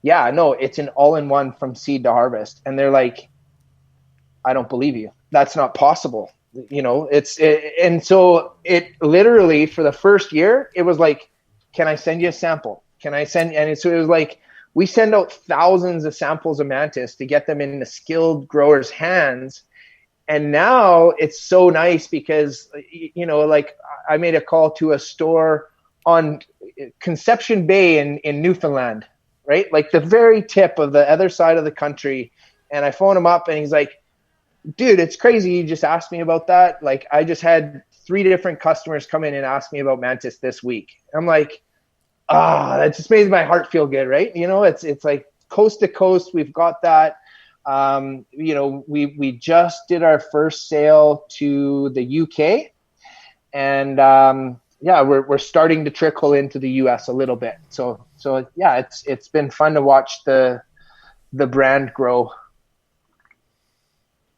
yeah, no, it's an all-in-one from seed to harvest. And they're like, I don't believe you. That's not possible. You know, and so it literally, for the first year, it was like, can I send you a sample? So it was like, we send out thousands of samples of Mantis to get them in the skilled growers' hands. And now it's so nice because, you know, like, I made a call to a store on Conception Bay in Newfoundland, right? Like the very tip of the other side of the country. And I phone him up, and he's like, dude, it's crazy. You just asked me about that. Like, I just had 3 different customers come in and ask me about Mantis this week. I'm like, that just made my heart feel good, right? You know, it's like coast to coast. We've got that. You know, we just did our first sale to the UK, and yeah, we're starting to trickle into the US a little bit. So yeah, it's been fun to watch the brand grow.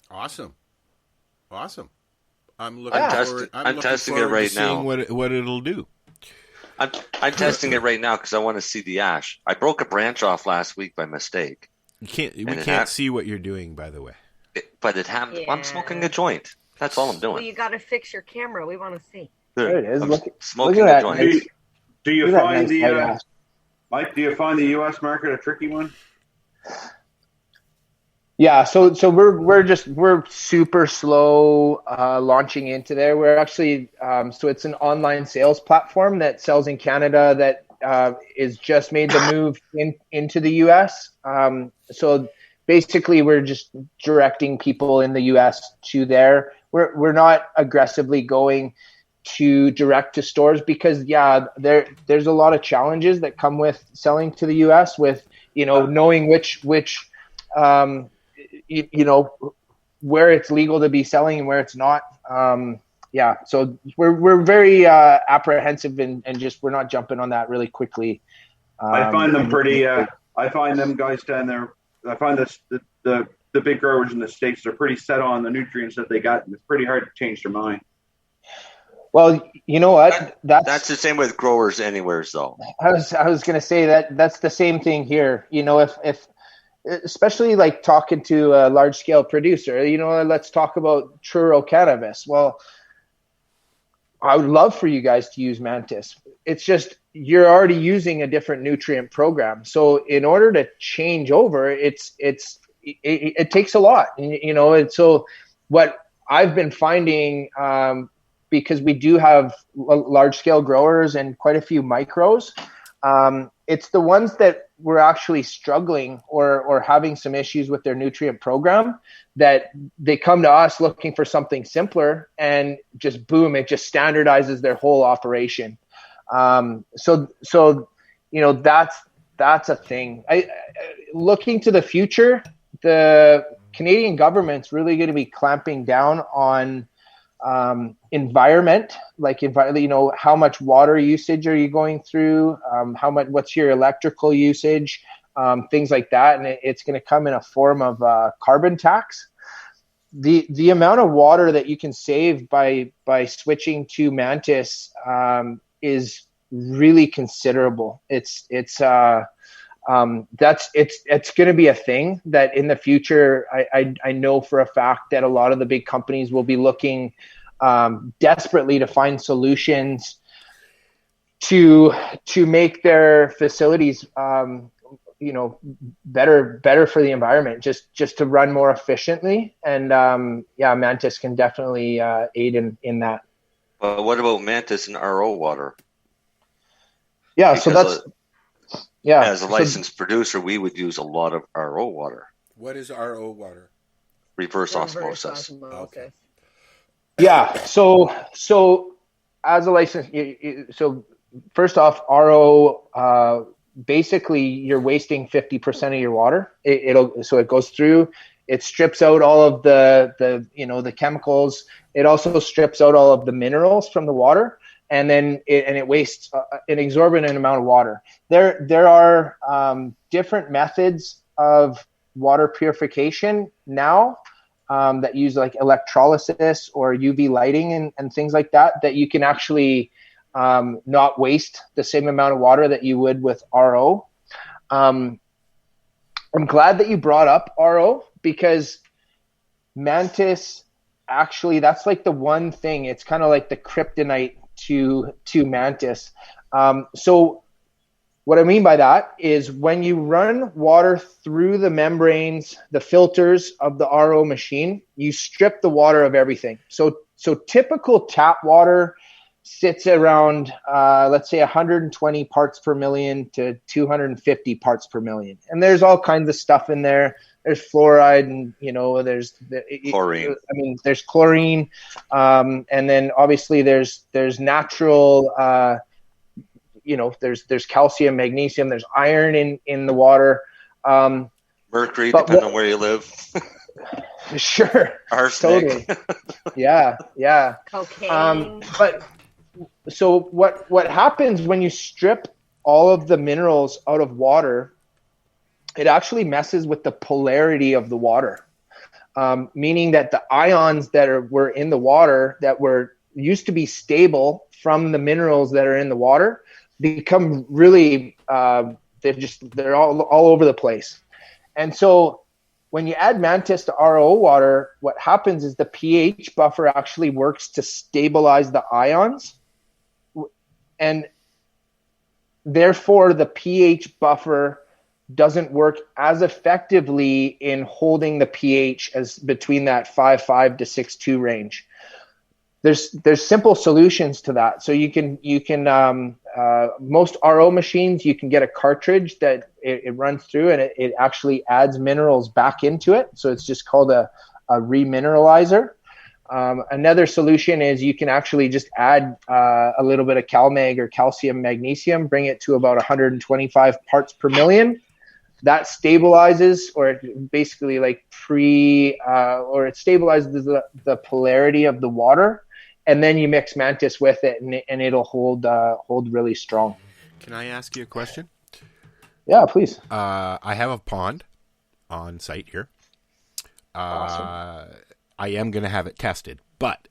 Awesome. I'm testing it right now. What it'll do. I'm testing it right now because I want to see the ash. I broke a branch off last week by mistake. We can't see what you're doing, by the way. I'm smoking a joint. That's all I'm doing. Well, you got to fix your camera. We want to see. There it is. Smoking a joint. Do you find Mike? Do you find the U.S. market a tricky one? Yeah, so we're super slow launching into there. We're actually so it's an online sales platform that sells in Canada that is just made the move into the U.S. So basically, we're just directing people in the U.S. to there. We're not aggressively going to direct to stores because there's a lot of challenges that come with selling to the U.S. with knowing which where it's legal to be selling and where it's not. So we're very apprehensive and just we're not jumping on that really quickly. I find them pretty. I find them guys down there. I find the big growers in the States are pretty set on the nutrients that they got, and it's pretty hard to change their mind. Well, you know what? That's the same with growers anywhere, though. I was going to say that's the same thing here. If especially like talking to a large scale producer, let's talk about churro cannabis. Well, I would love for you guys to use Mantis. It's just you're already using a different nutrient program. So in order to change over, it takes a lot, And so what I've been finding, because we do have large scale growers and quite a few micros, it's the ones that we're actually struggling or having some issues with their nutrient program that they come to us looking for something simpler, and just boom, it just standardizes their whole operation. So that's a thing. Looking to the future, the Canadian government's really going to be clamping down on environment, like how much water usage are you going through, what's your electrical usage, things like that, and it's going to come in a form of carbon tax. The amount of water that you can save by switching to Mantis is really considerable. It's going to be a thing that in the future, I know for a fact that a lot of the big companies will be looking desperately to find solutions to make their facilities, better for the environment, just to run more efficiently. And Mantis can definitely aid in that. But what about Mantis and RO water? Yeah, because so that's as a licensed producer, we would use a lot of RO water. What is RO water? Reverse osmosis. Okay. Yeah. So as a license, so first off, RO, basically you're wasting 50% of your water. It goes through, it strips out all of the chemicals. It also strips out all of the minerals from the water, and then it wastes an exorbitant amount of water. There are different methods of water purification now that use like electrolysis or UV lighting and things like that you can actually not waste the same amount of water that you would with RO. I'm glad that you brought up RO, because Mantis, actually, that's like the one thing. It's kind of like the kryptonite to Mantis. So what I mean by that is when you run water through the membranes, the filters of the RO machine, you strip the water of everything. So typical tap water sits around, let's say 120 parts per million to 250 parts per million. And there's all kinds of stuff in there. There's fluoride and, there's chlorine. There's chlorine. And then obviously there's natural, there's calcium, magnesium, there's iron in the water. Mercury, depending on where you live. Sure. Arsenic. Totally. Yeah. Cocaine. But so what happens when you strip all of the minerals out of water, it actually messes with the polarity of the water, meaning that the ions that were in the water that used to be stable from the minerals that are in the water become really, they're all over the place. And so when you add Mantis to RO water, what happens is the pH buffer actually works to stabilize the ions. And therefore, the pH buffer doesn't work as effectively in holding the pH as between that 5.5 to 6.2 range. There's simple solutions to that. So you can most RO machines, you can get a cartridge that it runs through and it actually adds minerals back into it. So it's just called a remineralizer. Another solution is you can actually just add a little bit of CalMag or calcium magnesium, bring it to about 125 parts per million. That stabilizes, or it basically like or it stabilizes the polarity of the water, and then you mix Mantis with it, and it'll hold really strong. Can I ask you a question? Yeah, please. I have a pond on site here. Awesome. I am going to have it tested, but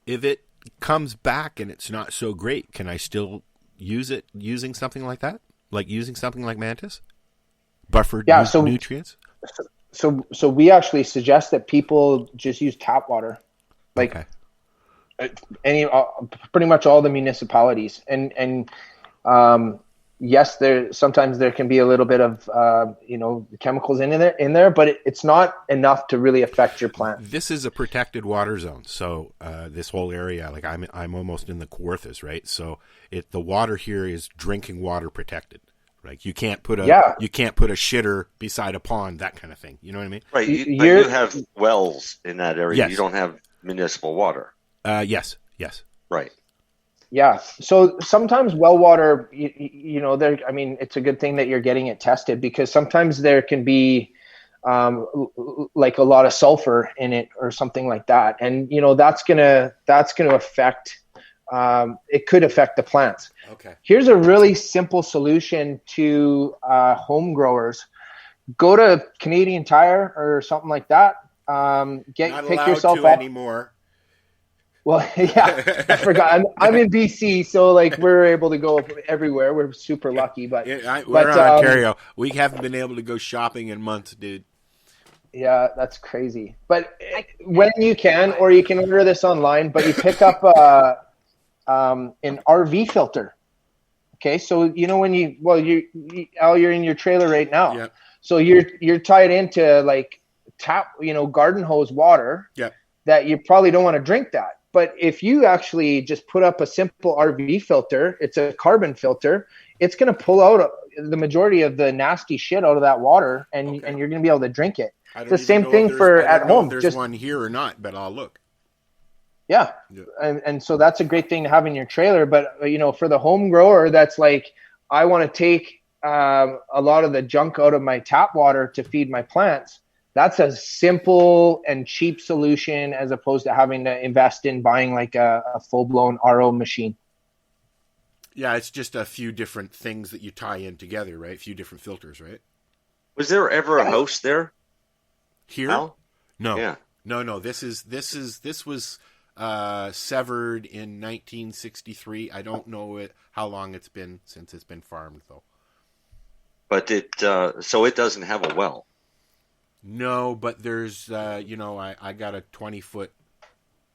if it comes back and it's not so great, can I still use it using something like that? Like using something like Mantis? Buffered nutrients? So we actually suggest that people just use tap water. Like pretty much all the municipalities. And yes, sometimes there can be a little bit of chemicals in there, but it's not enough to really affect your plant. This is a protected water zone, so this whole area, like I'm almost in the Kawarthas, right? So the water here is drinking water protected. Like you can't put a shitter beside a pond, that kind of thing. You know what I mean? Right. You have wells in that area. Yes. You don't have municipal water. Yes. Right. Yeah. So sometimes well water, it's a good thing that you're getting it tested, because sometimes there can be like a lot of sulfur in it or something like that. And, that's going to affect, it could affect the plants. Okay. Here's a really simple solution to home growers. Go to Canadian Tire or something like that. Pick yourself up anymore. Well, yeah, I forgot. I'm in BC, so like we're able to go everywhere. We're super lucky, but we're in Ontario. We haven't been able to go shopping in months, dude. Yeah, that's crazy. But when you can, or you can order this online, but you pick up an RV filter. Okay, so when you're in your trailer right now. Yeah. So you're tied into like tap, garden hose water. Yeah. That you probably don't want to drink that. But if you actually just put up a simple RV filter, it's a carbon filter, it's going to pull out the majority of the nasty shit out of that water, and you're going to be able to drink it. It's the same thing for at home. There's one here or not, but I'll look. Yeah. And so that's a great thing to have in your trailer. But, for the home grower, that's like, I want to take a lot of the junk out of my tap water to feed my plants. That's a simple and cheap solution as opposed to having to invest in buying like a full-blown RO machine. Yeah, it's just a few different things that you tie in together, right? A few different filters, right? Was there ever a house there? Here? Al? No. Yeah. No. This was severed in 1963. I don't know how long it's been since it's been farmed, though. But so it doesn't have a well. No, but there's, I got a 20-foot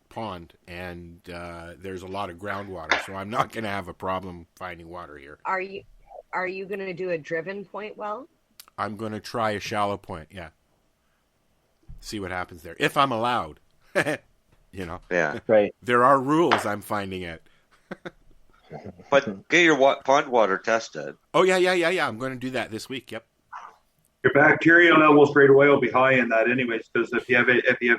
pond, and there's a lot of groundwater, so I'm not going to have a problem finding water here. Are you going to do a driven point well? I'm going to try a shallow point, yeah. See what happens there, if I'm allowed. Yeah. Right. There are rules, I'm finding it. But get your pond water tested. Oh, yeah. I'm going to do that this week, yep. Your bacterial level straight away will be high in that anyways, because if you have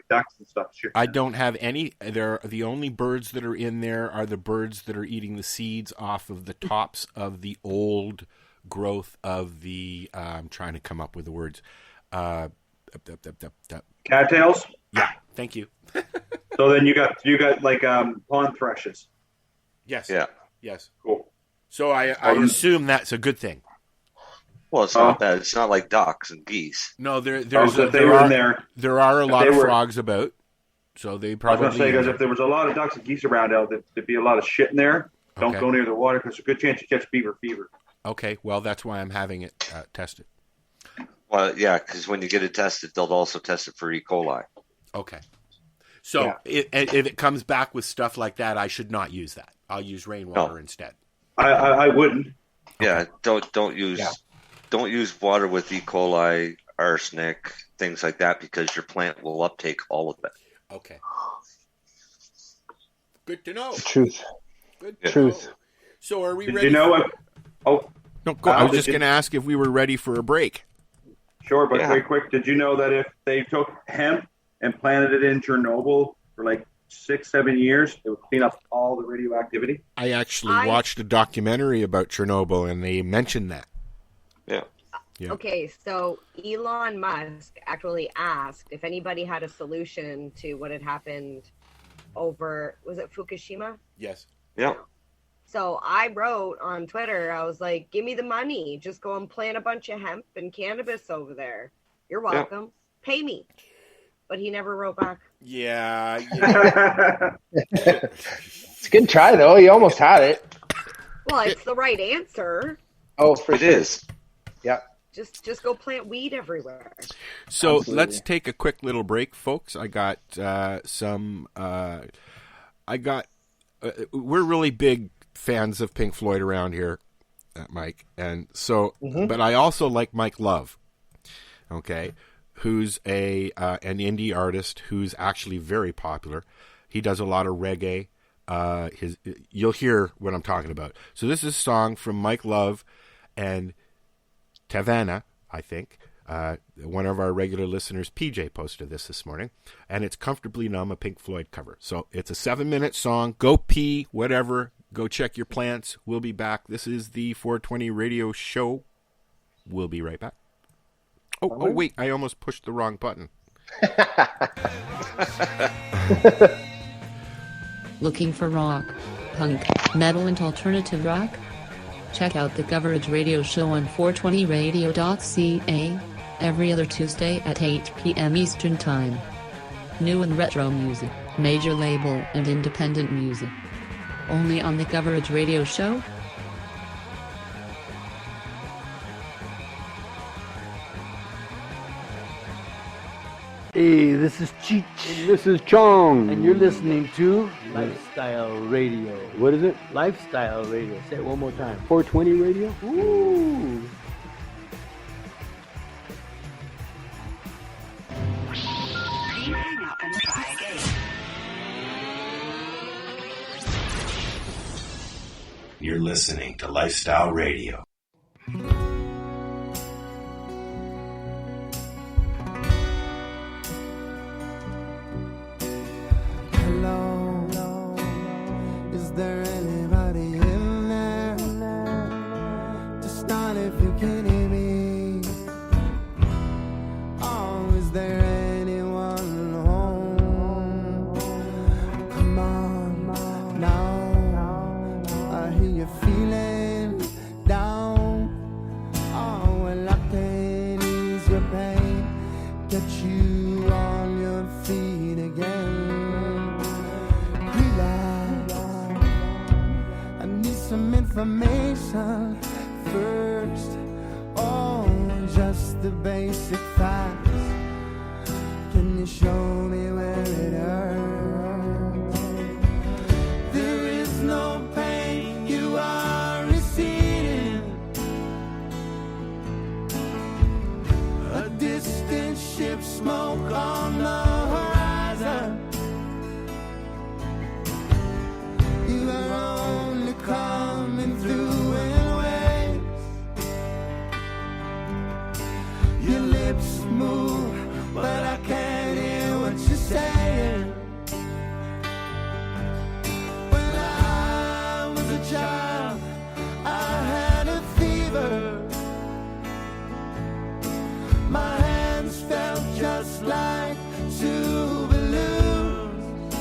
ducks and stuff. Sure. I don't have any. The only birds that are in there are the birds that are eating the seeds off of the tops of the old growth of the, I'm trying to come up with the words. Cattails? Yeah, thank you. So then you got like pond thrushes. Yes. Yeah. Yes. Cool. So I assume that's a good thing. Well, it's not bad. It's not like ducks and geese. No, there are a lot of frogs about, so they probably. I was going to say, guys, if there was a lot of ducks and geese around, there'd be a lot of shit in there. Don't go near the water because there's a good chance you catch beaver fever. Okay, well, that's why I'm having it tested. Well, yeah, because when you get it tested, they'll also test it for E. coli. Okay. So if it comes back with stuff like that, I should not use that. I'll use rainwater instead. I wouldn't. Yeah, don't use water with E. coli, arsenic, things like that, because your plant will uptake all of that. Okay. Good to know. Truth. Good Truth. Know. So are we Did ready? you know what? Oh, no. Go. I was just going to ask if we were ready for a break. Sure, but very quick. Did you know that if they took hemp and planted it in Chernobyl for like 6-7 years, it would clean up all the radioactivity? I actually watched a documentary about Chernobyl, and they mentioned that. Yeah. Okay, so Elon Musk actually asked if anybody had a solution to what had happened over, was it Fukushima? Yes. Yeah. So I wrote on Twitter, I was like, give me the money. Just go and plant a bunch of hemp and cannabis over there. You're welcome. Pay me. But he never wrote back. Yeah. It's a good try, though. You almost had it. Well, it's the right answer. Oh, for sure. It is. Yeah. Just go plant weed everywhere. So Absolutely. let's take a quick little break, folks. I got we're really big fans of Pink Floyd around here, Mike, and so, but I also like Mike Love, okay, who's an indie artist who's actually very popular. He does a lot of reggae. You'll hear what I'm talking about. So this is a song from Mike Love and Tavana, I think. One of our regular listeners, PJ, posted this morning, and it's Comfortably Numb, a Pink Floyd cover. So it's a 7-minute song. Go pee, whatever. Go check your plants. We'll be back. This is the 420 radio show. We'll be right back. Oh, wait. I almost pushed the wrong button. Looking for rock, punk, metal, and alternative rock? Check out the Coverage Radio Show on 420radio.ca every other Tuesday at 8 p.m. Eastern Time. New and retro music, major label and independent music. Only on the Coverage Radio Show. Hey, this is Cheech. And this is Chong. And you're listening to Lifestyle Radio. What is it? Lifestyle Radio. Say it one more time. 420 radio? Ooh. Please hang up and try again. You're listening to Lifestyle Radio. Hello, is there anybody in there? Just not if you can hear me. Oh, is there anyone home? Come on, now I hear you feeling down. Oh, well, I can ease your pain, get you on your feet again. Relax, I need some information first. Oh, just the basic facts. Can you show me where it hurts? There is no pain, you are receding. A distant ship, smoke on the horizon. You are only coming through in waves. Your lips move, but I can't hear what you're saying. When I was a child, I had a fever. My hands felt just like two balloons.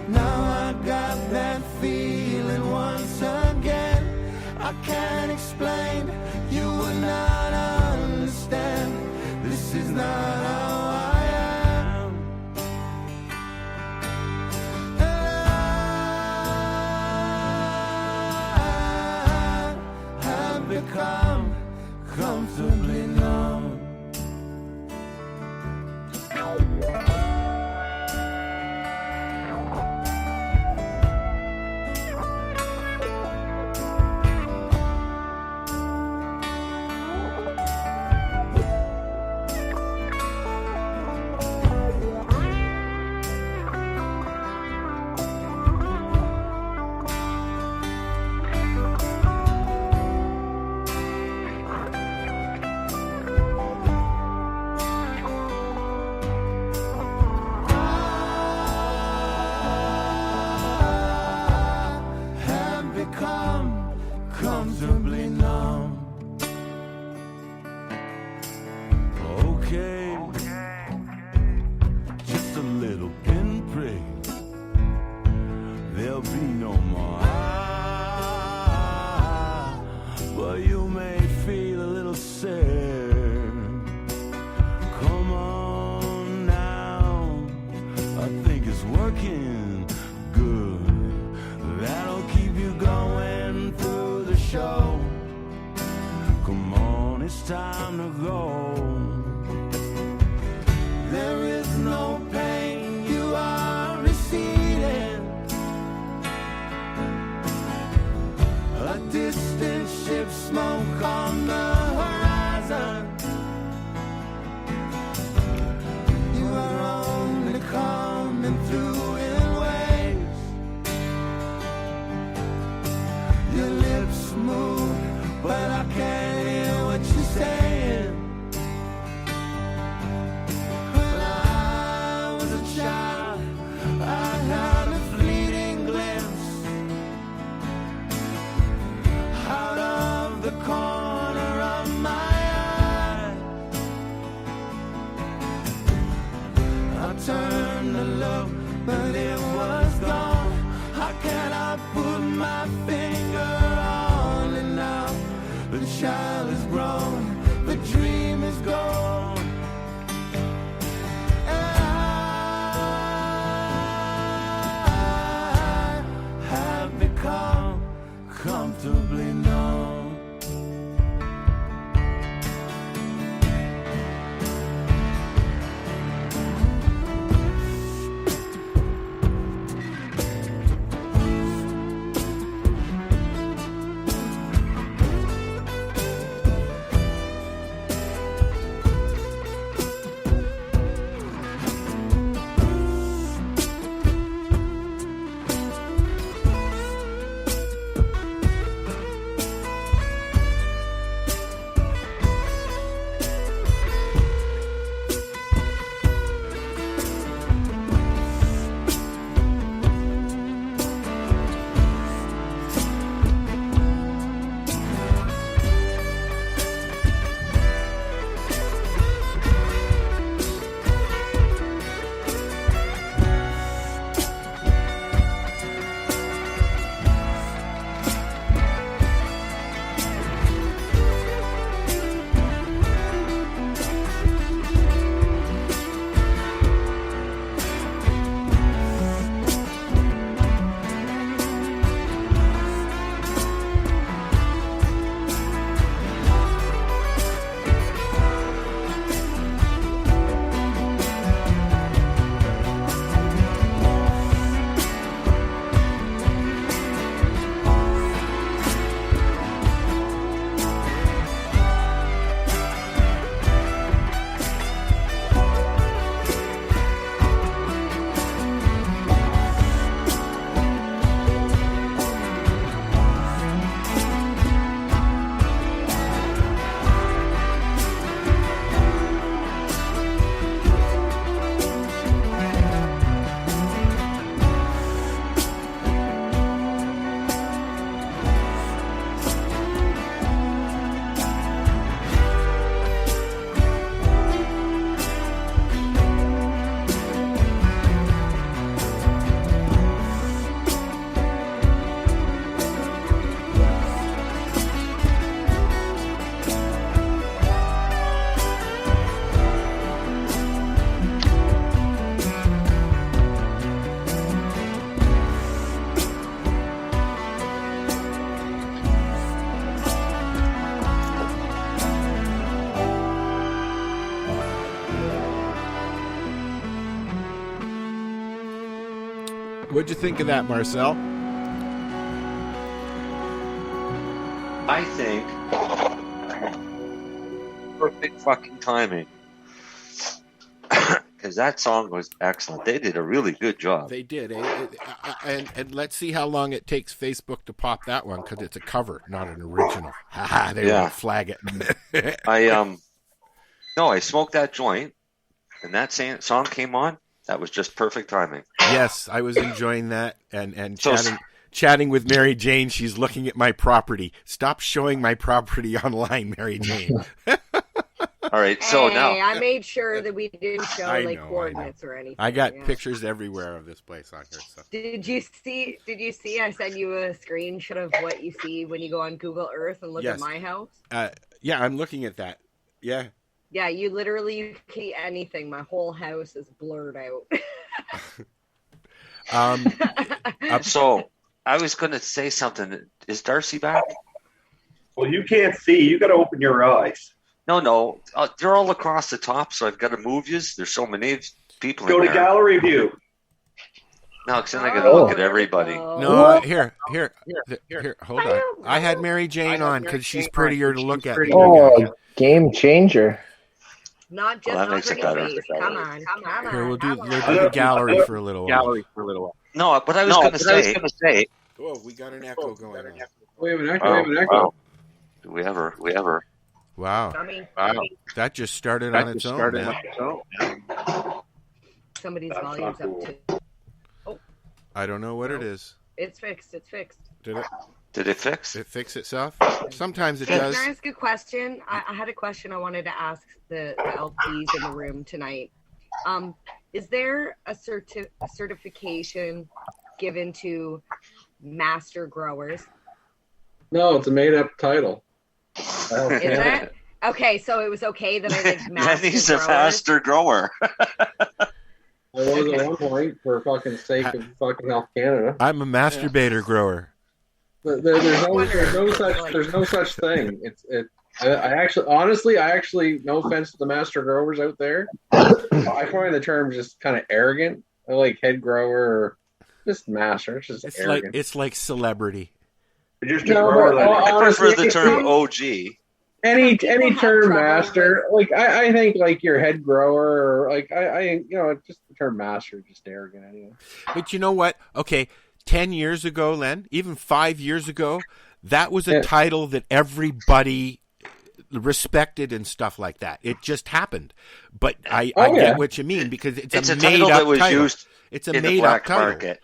Now I got that feeling once again. I can't explain, you will not understand. This is not how I am. I have become comfortably numb. Comfortably numb. Okay, just a little pinprick. There'll be no more. But you may feel a little sad. Come on now, I think it's working good. That'll keep you going through the show. Come on, it's time to go. There is no pain, you are receding. A distant ship, smoke on the horizon. You are only coming through in waves. Your lips move, but I can't hear what you're saying. When I was a child, I had a fleeting glimpse out of the corner of my eye. I turned to look, but it was gone. How can I put my finger on it now? The child is grown, the dream is gone. And I have become comfortably numb. What'd you think of that, Marcel? I think perfect fucking timing. Because that song was excellent. They did a really good job. They did. And let's see how long it takes Facebook to pop that one, because it's a cover, not an original. They won't flag it. I smoked that joint, and that song came on. That was just perfect timing. Yes, I was enjoying that and chatting with Mary Jane. She's looking at my property. Stop showing my property online, Mary Jane. All right, so now I made sure that we didn't show coordinates or anything. I got pictures everywhere of this place on here. So. Did you see? I sent you a screenshot of what you see when you go on Google Earth and look at my house. Yeah, I'm looking at that. Yeah. Yeah, you can't see anything. My whole house is blurred out. So I was going to say something. Is Darcy back? Well, you can't see. You got to open your eyes. No. They're all across the top, so I've got to move you. There's so many people Go in to there. gallery view. No, because then I got to look at everybody. No, here. Hold on. I had Mary Jane on because she's prettier to look at. Oh, game changer. Not just that makes it better. Come on. Here, we'll do the gallery for a little while. No, but I was going to say. Oh, we got an echo going on. We have an echo. Wow. Do we ever? Wow. That just started on its own, man. Somebody's volume's up too. Oh. I don't know what it is. It's fixed. Did it fix? It fix itself? Sometimes it does. Can I ask a question? I had a question I wanted to ask the LPs in the room tonight. Is there a certification given to master growers? No, it's a made-up title. Is it? Okay, so it was okay that I like master He's a master grower. I was at one point for fucking sake of fucking Health Canada. I'm a masturbator grower. There's no such thing. I actually, no offense to the master growers out there, I find the term just kind of arrogant. I like head grower or just master. It's just arrogant. It's like celebrity. I prefer the term OG. Any term master, like I think like your head grower, or like just the term master is just arrogant anyway. But you know what? Okay, 10 years ago, Len, even 5 years ago, that was a title that everybody respected and stuff like that. It just happened. But I get what you mean, because it's a title that was used it's a in made the black up title. market.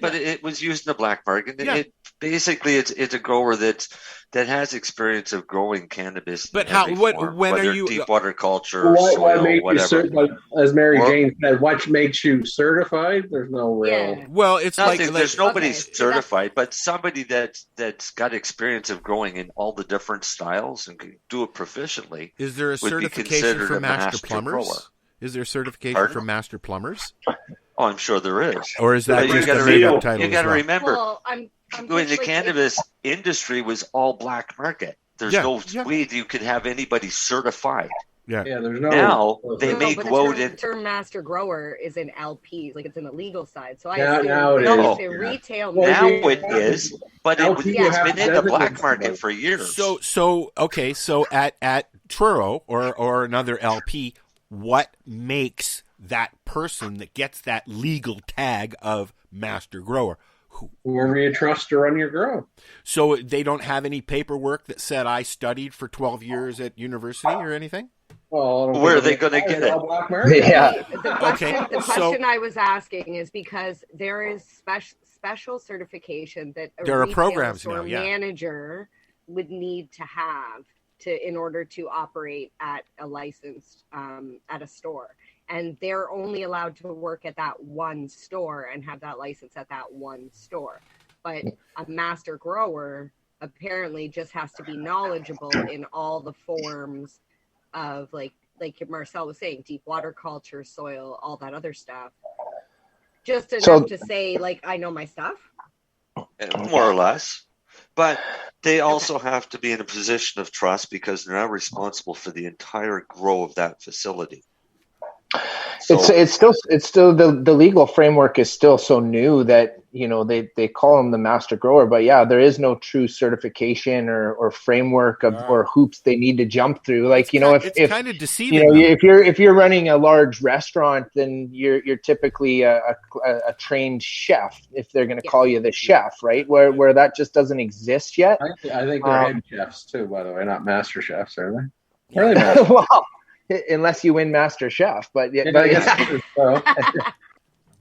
But it was used in the black market. Yeah. It basically it's a grower that has experience of growing cannabis. But when are you deep water culture, what soil, whatever? As Mary Jane said, what makes you certified? There's no real. Yeah. Well, it's there's nobody certified, but somebody that's got experience of growing in all the different styles and can do it proficiently. Is there a certification for master plumbers? Grower. Is there a certification for master plumbers? Oh, I'm sure there is. Or is that just a made-up title? You got to remember, I'm the cannabis industry was all black market. There's no way you could have anybody certified. Yeah, there's no. Now they may go the term master grower is in LPs, like it's in the legal side. So I now it is. Retail. Now it is, but it's been in the black market for years. So at Truro or another LP, what makes that person that gets that legal tag of master grower? Whoever you trust to run your grow. So they don't have any paperwork that said I studied for 12 years at university or anything? Well, where are they going to get it? The question I was asking is because there is special certification that there are programs now, manager would need to have in order to operate at a licensed at a store. And they're only allowed to work at that one store and have that license at that one store. But a master grower apparently just has to be knowledgeable in all the forms of like Marcel was saying, deep water culture, soil, all that other stuff. Just enough to say, like, I know my stuff. More or less. But they also have to be in a position of trust because they're now responsible for the entire grow of that facility. So, it's still the legal framework is still so new that they call him the master grower, but yeah, there is no true certification or framework or hoops they need to jump through. Like it's kind of deceiving. If you're running a large restaurant, then you're typically a trained chef if they're going to call you the chef, right? Where that just doesn't exist yet. I think they're head chefs too, by the way, not master chefs, are they? Are they master? Well, unless you win Master Chef, but yeah.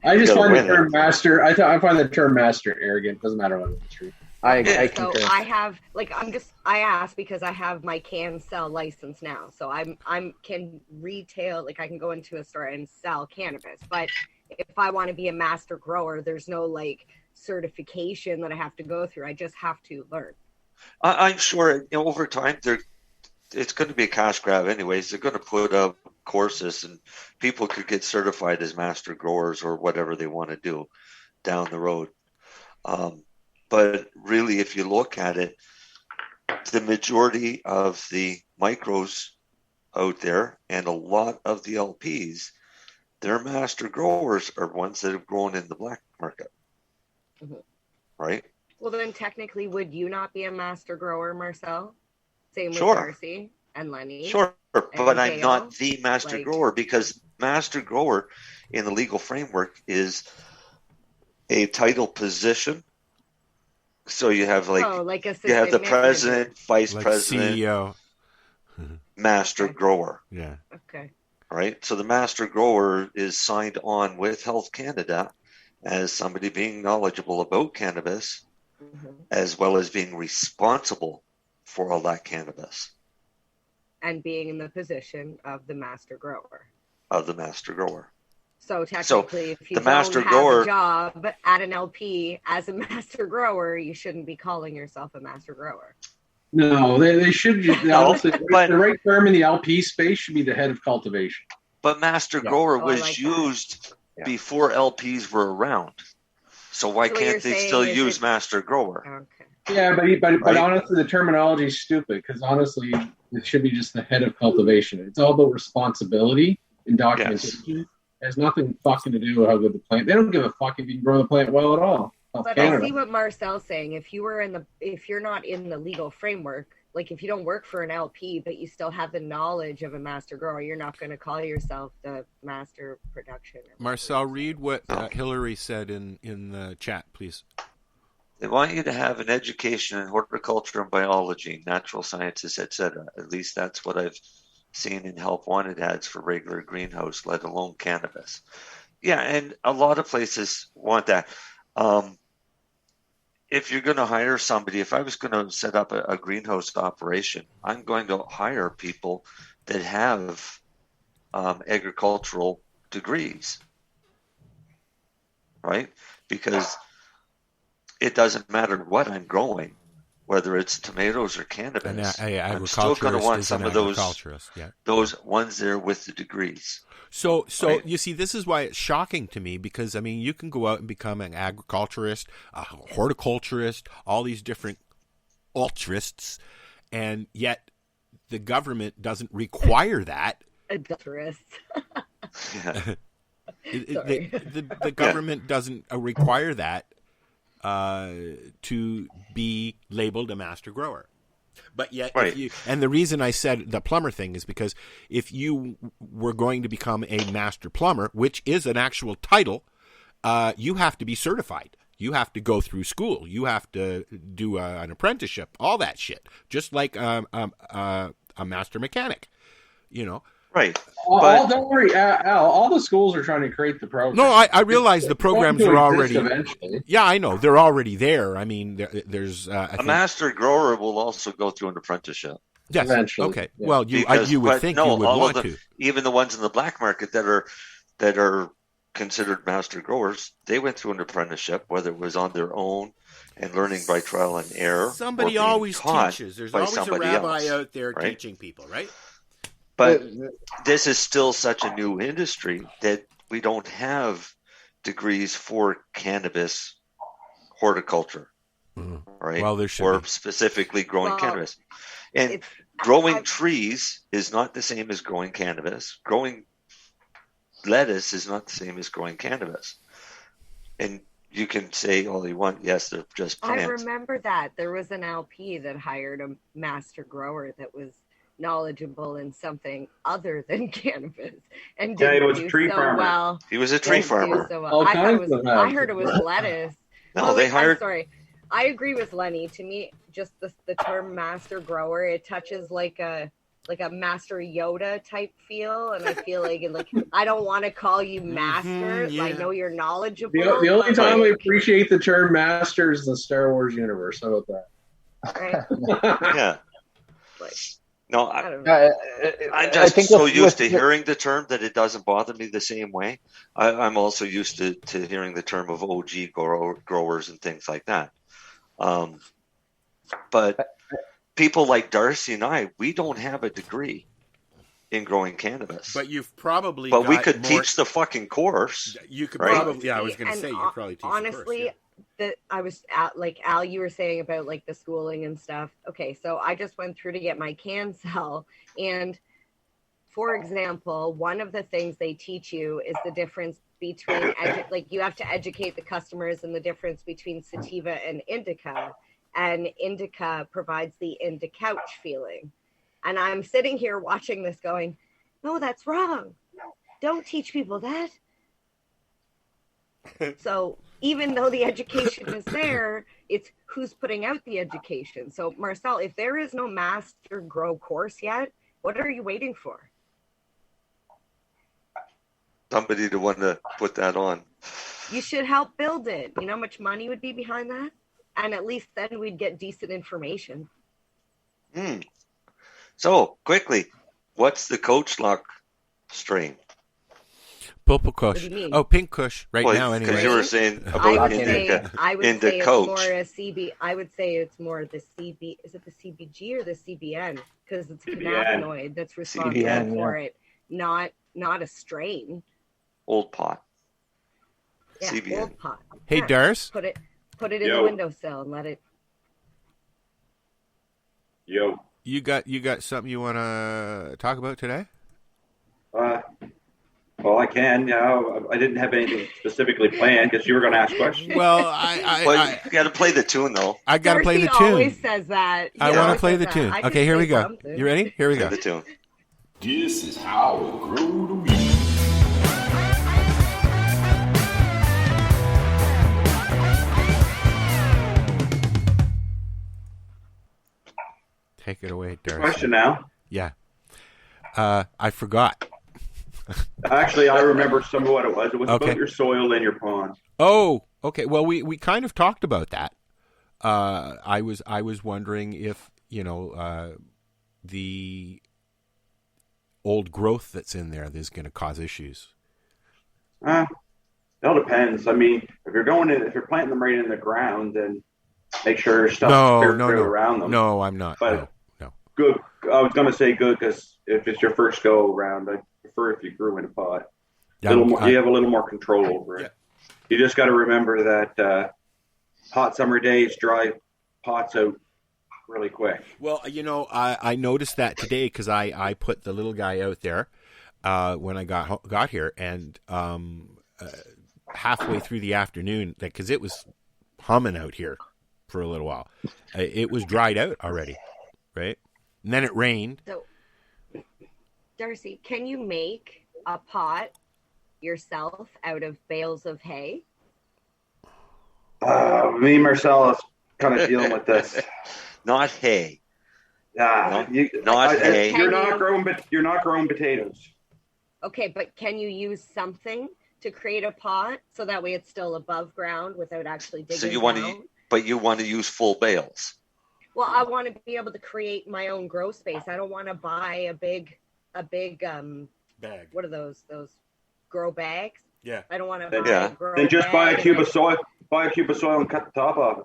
I just find the term master. I find the term master arrogant. Doesn't matter what industry. I so concur. I have I asked because I have my can sell license now, so I'm can retail, like I can go into a store and sell cannabis. But if I want to be a master grower, there's no like certification that I have to go through. I just have to learn. I'm sure over time it's going to be a cash grab anyways. They're going to put up courses and people could get certified as master growers or whatever they want to do down the road. But really, if you look at it, the majority of the micros out there and a lot of the LPs, their master growers are ones that have grown in the black market. Mm-hmm. Right? Well, then technically, would you not be a master grower, Marcel? Same with Sure. Darcy and Lenny. Sure, but and I'm Dale, not the master like- grower, because master grower in the legal framework is a title position. So you have like you assistant have the manager. president, vice Like president, CEO. master grower. Yeah. Okay. Right? So the master grower is signed on with Health Canada as somebody being knowledgeable about cannabis, as well as being responsible for all that cannabis. And being in the position of the master grower. So technically, if you the don't master have grower, a job at an LP as a master grower, you shouldn't be calling yourself a master grower. No, they should. Honestly, but- the right term in the LP space should be the head of cultivation. But master grower was used before LPs were around. So why So what can't you're they saying still is use master grower? Okay. Yeah, but Right? honestly, the terminology is stupid because honestly, it should be just the head of cultivation. It's all about responsibility and documentation. It has nothing fucking to do with how good the plant. They don't give a fuck if you can grow the plant well at all. But I see what Marcel's saying. If you're not in the legal framework, like if you don't work for an LP, but you still have the knowledge of a master grower, you're not going to call yourself the master production. Marcel, read what Hillary said in the chat, please. They want you to have an education in horticulture and biology, natural sciences, etc. At least that's what I've seen in help wanted ads for regular greenhouse, let alone cannabis. Yeah, and a lot of places want that. If you're going to hire somebody, if I was going to set up a greenhouse operation, I'm going to hire people that have agricultural degrees, right? Because it doesn't matter what I'm growing, whether it's tomatoes or cannabis. I'm still going to want some of those ones there with the degrees. So you see, this is why it's shocking to me, because I mean, you can go out and become an agriculturist, a horticulturist, all these different altruists, and yet the government doesn't require that. Adulterist. The government doesn't require that to be labeled a master grower. But yet, and the reason I said the plumber thing is because if you were going to become a master plumber, which is an actual title, you have to be certified. You have to go through school. You have to do an apprenticeship, all that shit, just like a master mechanic, you know. Right. Don't worry, Al. All the schools are trying to create the program. No, I realize the programs are already. Eventually. Yeah, I know they're already there. I mean, there's a master grower will also go through an apprenticeship. Yes. Eventually. Okay. Yeah. Well, you would think you would want to. Even the ones in the black market that are considered master growers, they went through an apprenticeship, whether it was on their own and learning by trial and error. Somebody always teaches. There's always a rabbi out there teaching people, right? But this is still such a new industry that we don't have degrees for cannabis horticulture, right? Well, there should or be. Specifically growing cannabis. And growing trees is not the same as growing cannabis. Growing lettuce is not the same as growing cannabis. And you can say all you want, yes, they're just plants. I remember that. There was an LP that hired a master grower that was knowledgeable in something other than cannabis and didn't he was do a tree so farmer. well. He was a tree farmer. So well. I heard it was lettuce. No, they hired. I'm sorry. I agree with Lenny. To me, just the term master grower, it touches like a Master Yoda type feel, and I feel like I don't want to call you master. Yeah. I know you're knowledgeable. The only time I appreciate the term master is the Star Wars universe. How about that? Right. Yeah. No, I'm I just think so with- used to with- hearing the term that it doesn't bother me the same way. I'm also used to hearing the term of OG growers and things like that. But people like Darcy and I, we don't have a degree in growing cannabis. But you've probably But we got could more- teach the fucking course. You could right? probably, yeah, I was going to And say, you could probably teach honestly, the course, I was at, like Al, you were saying about like the schooling and stuff. Okay, so I just went through to get my can cell, and for example, one of the things they teach you is the difference between like you have to educate the customers in the difference between sativa and indica, and indica provides the couch feeling. And I'm sitting here watching this going, no, that's wrong. Don't teach people that. So even though the education is there, it's who's putting out the education. So Marcel, if there is no master grow course yet, what are you waiting for? Somebody to want to put that on. You should help build it. You know how much money would be behind that? And at least then we'd get decent information. So quickly, what's the Coach Lock strain? Purple Kush. What do you mean? Oh, Pink Kush right Well, now anyway. Because you were saying I about would indica, say it's Coach. more a CB. I would say it's more the CB. Is it the CBG or the CBN? Because it's cannabinoid that's responsible CBN, for it, not a strain. Old pot. Yeah, CBN. old pot. Hey, Yeah. Dars. Put it in the windowsill and let it. Yo. You got something you want to talk about today? Well, I can. I didn't have anything specifically planned because you were going to ask questions. Well, you got to play the tune though. I got to play the Darcy tune. always says that. I want to play the tune. I Okay, can here say we go. something. You ready? Here we go. The tune. This is how we grow the weed. Take it away, Darcy. Question now. Yeah. I forgot. Actually, I remember some of what it was. It was Okay. about your soil and your pond. Oh, okay. Well, we kind of talked about that. I was wondering if the old growth that's in there is going to cause issues. It all depends. I mean, if you're planting them right in the ground, then make sure your stuff's No. around them. No, I'm not. But no. good. I was going to say good because if it's your first go around, I prefer if you grew in a pot. Yeah, You have a little more control over it. Yeah. You just got to remember that hot summer days dry pots out really quick. Well, I noticed that today because I put the little guy out there when I got here, and halfway through the afternoon, because it was humming out here for a little while, it was dried out already, right? And then it rained. So, Darcy, can you make a pot yourself out of bales of hay? Me and Marcel is kind of dealing with this. Not hay. Not hay. You're not growing potatoes. Okay, but can you use something to create a pot so that way it's still above ground without actually digging So you want down? to use full bales. Well, I want to be able to create my own grow space. I don't want to buy a big bag. What are those grow bags? Yeah. I don't want to buy a grow Then just bag buy a and cube then- of soil. Buy a cube of soil and cut the top off it.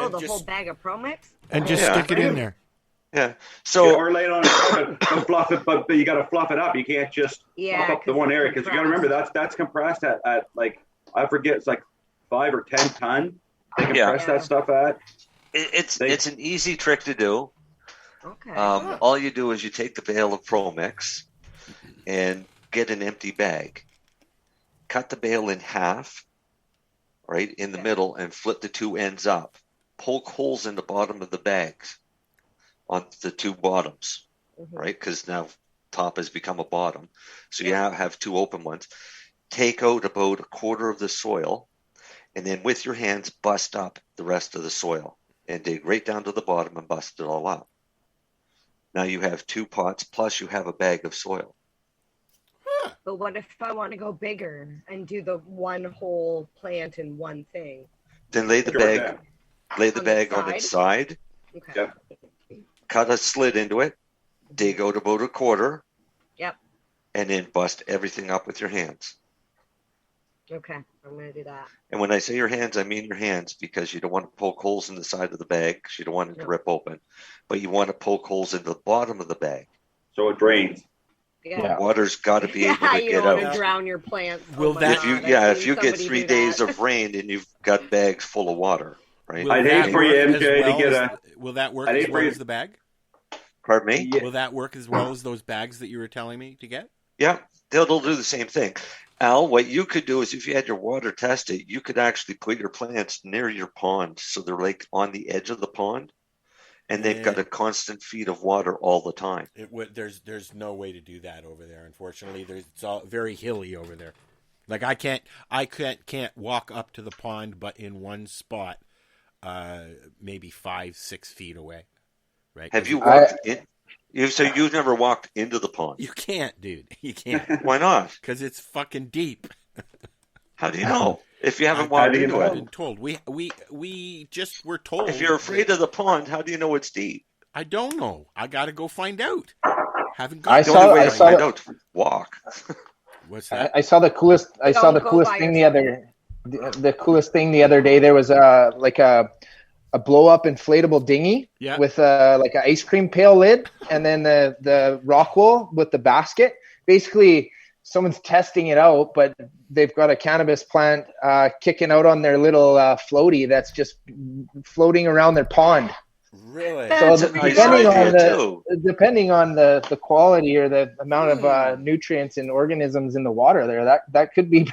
Oh, the whole bag of Promix? And just stick it in there. Yeah. So or lay it on and fluff it, but you got to fluff it up. You can't just fluff up the one area because you got to remember that's compressed at like I forget it's like 5 or 10 ton. They compress that stuff at. It's an easy trick to do. Okay. All you do is you take the bale of Promix and get an empty bag, cut the bale in half, right, in the middle, and flip the two ends up. Poke holes in the bottom of the bags on the two bottoms, right, because now top has become a bottom. So you have two open ones. Take out about a quarter of the soil, and then with your hands bust up the rest of the soil and dig right down to the bottom and bust it all up. Now you have two pots, plus you have a bag of soil. But what if I want to go bigger and do the one whole plant in one thing? Then lay the bag on its side. Okay. Cut a slit into it. Dig out about a quarter. Yep. And then bust everything up with your hands. Okay, I'm going to do that. And when I say your hands, I mean your hands, because you don't want to poke holes in the side of the bag because you don't want it to rip open. But you want to poke holes in the bottom of the bag. So it drains. Yeah. Water's got to be able to you get don't out. want to drown your plants. If you get 3 days of rain and you've got bags full of water, right? I'd hate for you, MJ, to get a... Will that work as well as the bag? Pardon me? Will that work as well as those bags that you were telling me to get? Yeah, they'll do the same thing. Al, what you could do is if you had your water tested, you could actually put your plants near your pond so they're like on the edge of the pond, and they've got a constant feed of water all the time. There's no way to do that over there, unfortunately. It's all very hilly over there. Like I can't walk up to the pond, but in one spot, maybe 5-6 feet away. Right? Have you walked in? So you've never walked into the pond? You can't, dude. You can't. Why not? Because it's fucking deep. How do you know? If you haven't walked into it? I've been told. We just were told. If you're afraid of the pond, how do you know it's deep? I don't know. I got to go find out. Haven't I got. saw- The only way I to saw find the- out, walk. What's that? I saw the coolest. I saw the coolest thing the coolest thing the other day. There was a blow up inflatable dinghy with like an ice cream pail lid, and then the rock wool with the basket. Basically, someone's testing it out, but they've got a cannabis plant kicking out on their little floaty that's just floating around their pond. Really? So depending on the quality or the amount of nutrients and organisms in the water there, that could be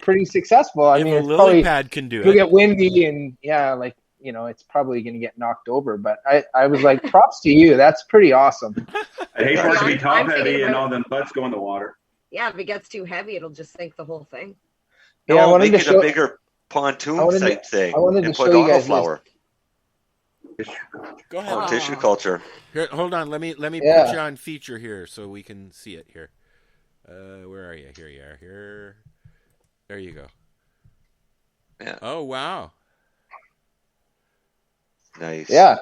pretty successful. I mean, a it's lily probably pad can do it'll it. get windy and it's probably going to get knocked over. But I was like, props to you. That's pretty awesome. I hate for it to be top I'm heavy thinking and about- all them butts go in the water. Yeah, if it gets too heavy, it'll just sink the whole thing. No, Yeah, I wanted make to it show- a bigger pontoon type thing. I wanted and to put show you guys autoflower. Go ahead. Tissue culture. Here, hold on. Let me Yeah. put you on feature here so we can see it here. Where are you? Here you are. Here. There you go. Yeah. Oh wow. Nice. Yeah.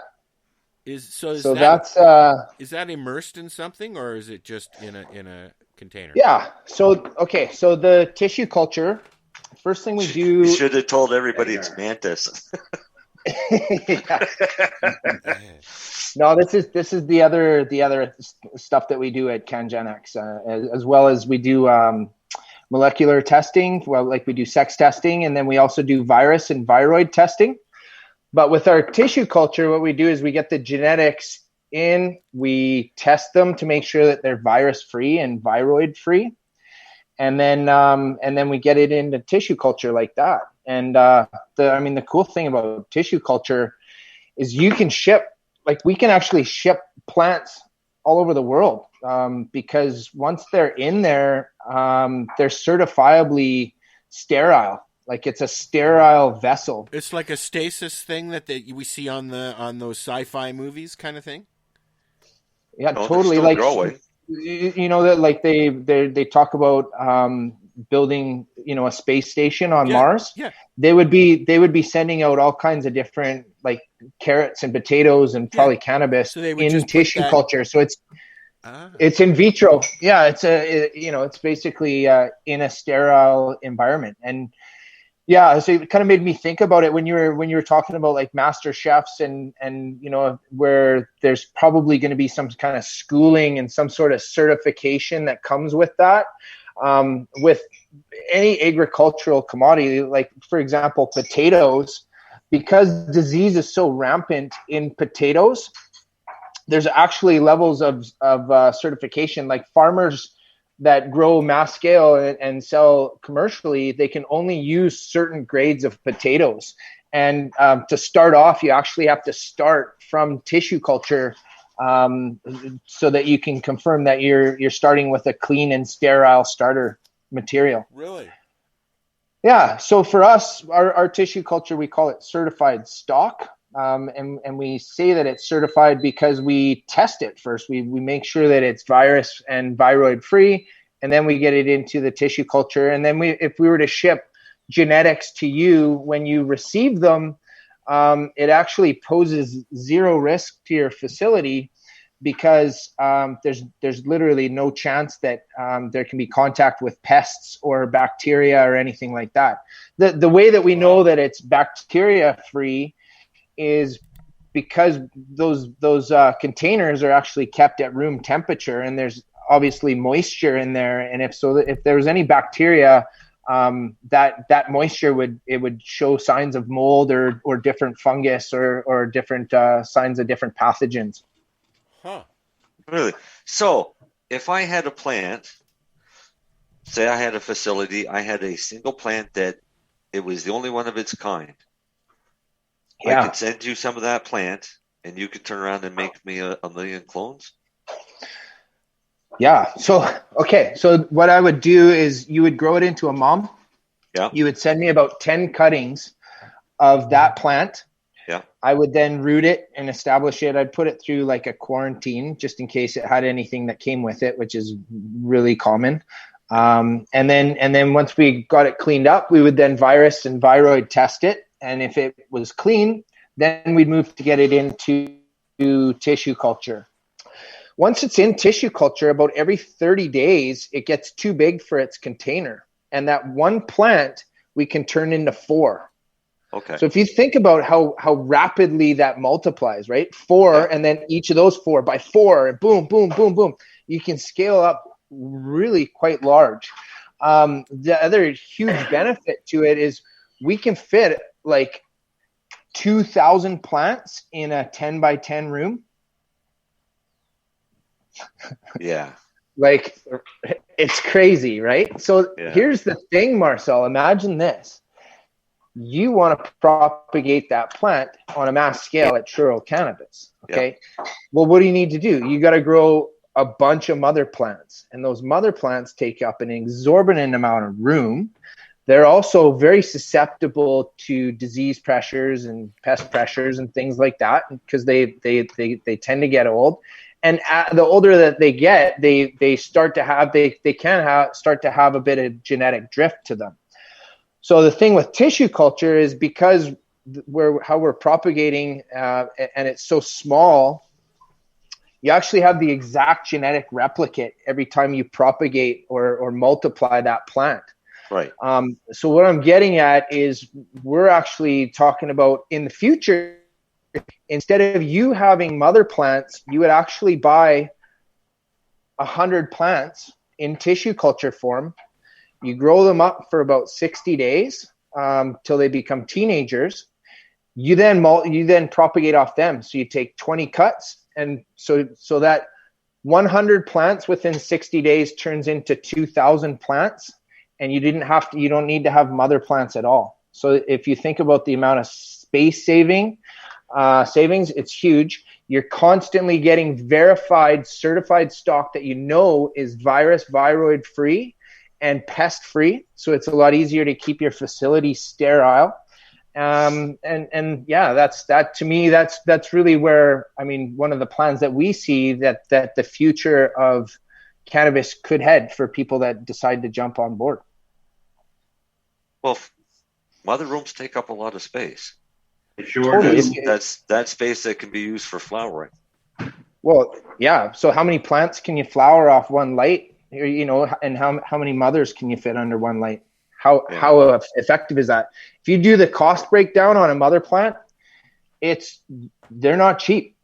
Is that immersed in something, or is it just in a container? Yeah. So the tissue culture. First thing we do. You should have told everybody it's Mantis. No, this is the other stuff that we do at CanGenX, as well as we do molecular testing. Well, like we do sex testing, and then we also do virus and viroid testing. But with our tissue culture, what we do is we get the genetics in, we test them to make sure that they're virus free and viroid free, and then we get it into tissue culture like that. And the cool thing about tissue culture is you can ship, like we can actually ship plants all over the world, because once they're in there, they're certifiably sterile. Like it's a sterile vessel. It's like a stasis thing that we see on those sci-fi movies, kind of thing. Yeah, totally. Like growing. You know that like they talk about building a space station on Mars. Yeah. They would be sending out all kinds of different like carrots and potatoes and probably cannabis in tissue culture. So it's in vitro. Yeah, it's basically in a sterile environment. And yeah, so it kind of made me think about it when you were talking about like master chefs and where there's probably going to be some kind of schooling and some sort of certification that comes with that. With any agricultural commodity, like for example, potatoes, because disease is so rampant in potatoes, there's actually levels of certification. Like farmers that grow mass scale and sell commercially, they can only use certain grades of potatoes. And to start off, you actually have to start from tissue culture so that you can confirm that you're starting with a clean and sterile starter material. Really? Yeah. So for us, our tissue culture, we call it certified Stalk. And we say that it's certified because we test it first. We make sure that it's virus and viroid free, and then we get it into the tissue culture. And then if we were to ship genetics to you when you receive them, it actually poses zero risk to your facility because there's literally no chance that there can be contact with pests or bacteria or anything like that. The way that we know that it's bacteria free is because those containers are actually kept at room temperature, and there's obviously moisture in there. And if there was any bacteria, that moisture would show signs of mold or different fungus or different signs of different pathogens. Huh. Really? So if I had a plant, say I had a facility, I had a single plant that it was the only one of its kind. Yeah. I could send you some of that plant, and you could turn around and make me a million clones? Yeah. So what I would do is you would grow it into a mom. Yeah. You would send me about 10 cuttings of that plant. Yeah. I would then root it and establish it. I'd put it through like a quarantine just in case it had anything that came with it, which is really common. And then once we got it cleaned up, we would then virus and viroid test it. And if it was clean, then we'd move to get it into tissue culture. Once it's in tissue culture, about every 30 days, it gets too big for its container. And that one plant we can turn into 4. Okay. So if you think about how rapidly that multiplies, right? 4, and then each of those 4 by 4, and boom, boom, boom, boom, you can scale up really quite large. The other huge benefit to it is we can fit like 2,000 plants in a 10 by 10 room. Yeah. Like, it's crazy, right? So here's the thing, Marcel. Imagine this. You want to propagate that plant on a mass scale at Churro Cannabis, okay? Well, what do you need to do? You got to grow a bunch of mother plants, and those mother plants take up an exorbitant amount of room. They're also very susceptible to disease pressures and pest pressures and things like that because they tend to get old. And the older that they get, they start to have start to have a bit of genetic drift to them. So the thing with tissue culture is because how we're propagating and it's so small, you actually have the exact genetic replicate every time you propagate or multiply that plant. Right. So what I'm getting at is we're actually talking about in the future, instead of you having mother plants, you would actually buy 100 plants in tissue culture form. You grow them up for about 60 days till they become teenagers. You then propagate off them. So you take 20 cuts, and so that 100 plants within 60 days turns into 2,000 plants. And you don't need to have mother plants at all. So if you think about the amount of space savings, it's huge. You're constantly getting verified, certified stock that you know is virus, viroid free and pest free. So it's a lot easier to keep your facility sterile. And that to me, that's really where, I mean, one of the plans that we see that the future of cannabis could head for people that decide to jump on board. Well, mother rooms take up a lot of space. Sure. That's space that can be used for flowering. Well, yeah. So how many plants can you flower off one light? And how many mothers can you fit under one light? How effective is that? If you do the cost breakdown on a mother plant, they're not cheap.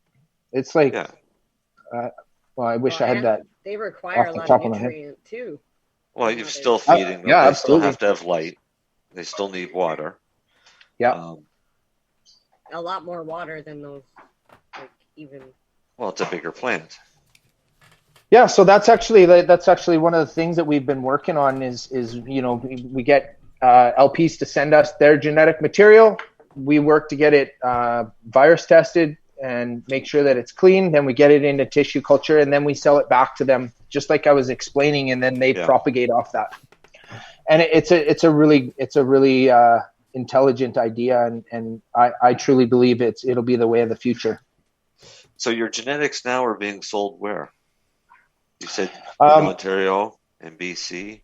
It's like, I wish I had that. They require a lot of nutrient too. Well, you're still feeding them. They still have to have light. They still need water. Yeah. A lot more water than those, like even. Well, it's a bigger plant. Yeah, so that's actually one of the things that we've been working on is we get LPs to send us their genetic material. We work to get it virus tested and make sure that it's clean. Then we get it into tissue culture, and then we sell it back to them, just like I was explaining, and then they propagate off that. And it's a really intelligent idea, and I truly believe it'll be the way of the future. So your genetics now are being sold where? You said Ontario and BC.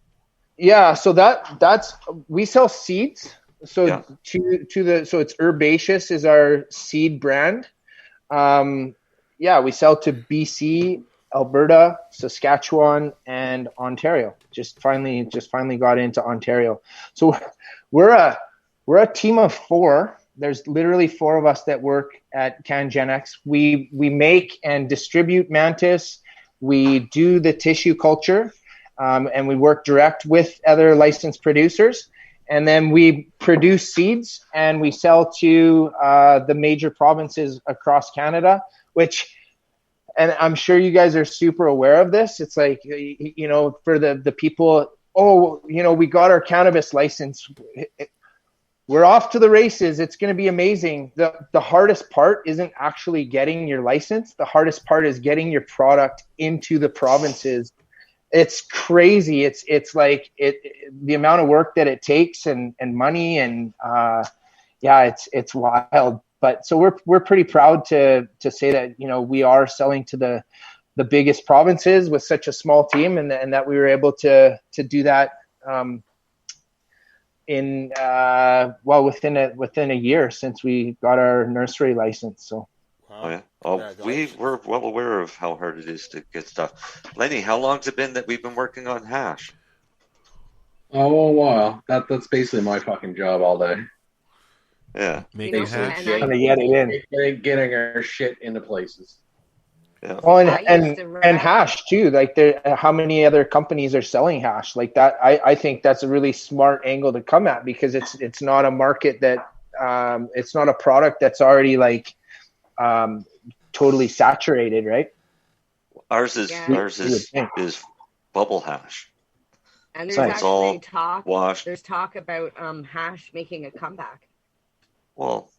Yeah, so that's we sell seeds. So so it's Herbaceous is our seed brand. We sell to BC, Alberta, Saskatchewan, and Ontario. Just finally got into Ontario. So we're a team of 4. There's literally 4 of us that work at CanGenX. We make and distribute Mantis. We do the tissue culture, and we work direct with other licensed producers. And then we produce seeds and we sell to the major provinces across Canada, and I'm sure you guys are super aware of this. It's like, for the people, we got our cannabis license. We're off to the races. It's going to be amazing. The hardest part isn't actually getting your license. The hardest part is getting your product into the provinces. It's crazy. It's like the amount of work that it takes and money and it's wild. But so we're pretty proud to say that we are selling to the biggest provinces with such a small team, and that we were able to do that within a year since we got our nursery license. So. Oh yeah. We're well aware of how hard it is to get stuff. Lenny, how long's it been that we've been working on hash? Oh, a while. That's basically my fucking job all day. Yeah. Making hash. Getting our shit into places. Yeah. Oh, and hash too. Like how many other companies are selling hash like that? I think that's a really smart angle to come at, because it's not a market that it's not a product that's already like totally saturated, right? Ours is bubble hash. And there's actually talk. Washed. There's talk about hash making a comeback. Well,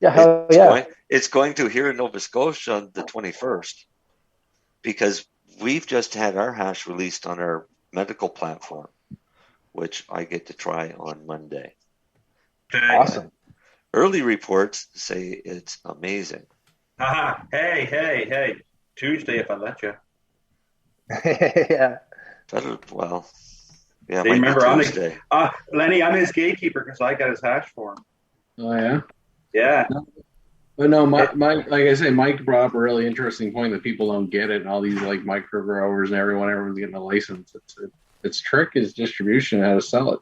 it's going to here in Nova Scotia on the 21st, because we've just had our hash released on our medical platform, which I get to try on Monday. Awesome. Early reports say it's amazing. Hey. Tuesday, if I let you. Yeah. Yeah, remember, Lenny, I'm his gatekeeper because I got his hash for him. Oh, yeah? Yeah. But no, Mike, like I say, Mike brought up a really interesting point that people don't get it, and all these like micro growers and everyone's getting a license. Its trick is distribution, how to sell it.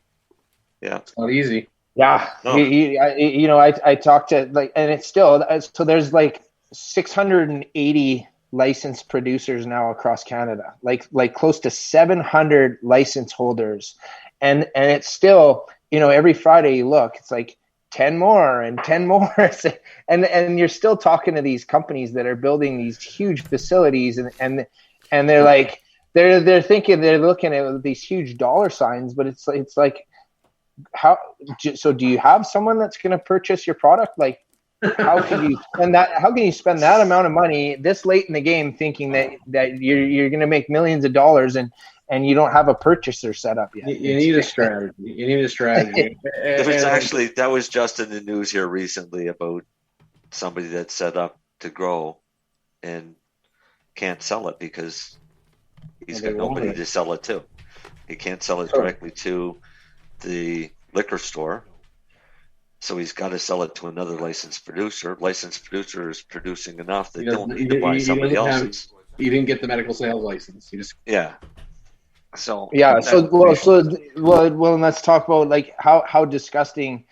Yeah. It's not easy. Yeah. No. I talked to and it's still, so there's like 680 licensed producers now across Canada, like close to 700 license holders. And it's still, every Friday you look, it's like 10 more and 10 more. and you're still talking to these companies that are building these huge facilities and they're like, they're thinking, they're looking at these huge dollar signs, but it's like, so do you have someone that's going to purchase your product? Like, how can you spend that amount of money this late in the game thinking that you're going to make millions of dollars and you don't have a purchaser set up yet? You need a strategy. If it's actually, that was just in the news here recently about somebody that's set up to grow and can't sell it because he's got nobody to sell it to. He can't sell it directly to the liquor store. So he's got to sell it to another licensed producer. Licensed producer is producing enough that they don't need to buy somebody else's. You didn't get the medical sales license. You just So let's talk about like how disgusting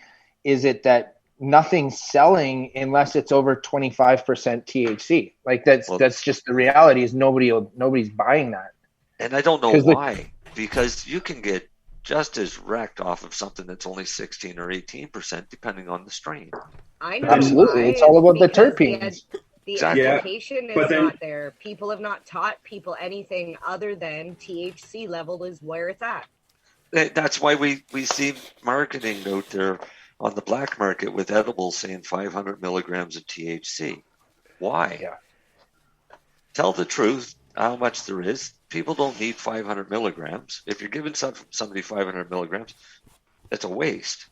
is it that nothing's selling unless it's over 25% THC. Like that's just the reality. Is nobody's buying that. And I don't know why, because you can get just as wrecked off of something that's only 16 or 18%, depending on the strain. I know. Absolutely. It's all about the terpenes. The education is not there. People have not taught people anything other than THC level is where it's at. That's why we see marketing out there on the black market with edibles saying 500 milligrams of THC. Why? Yeah. Tell the truth how much there is. People don't need 500 milligrams. If you're giving somebody 500 milligrams, it's a waste.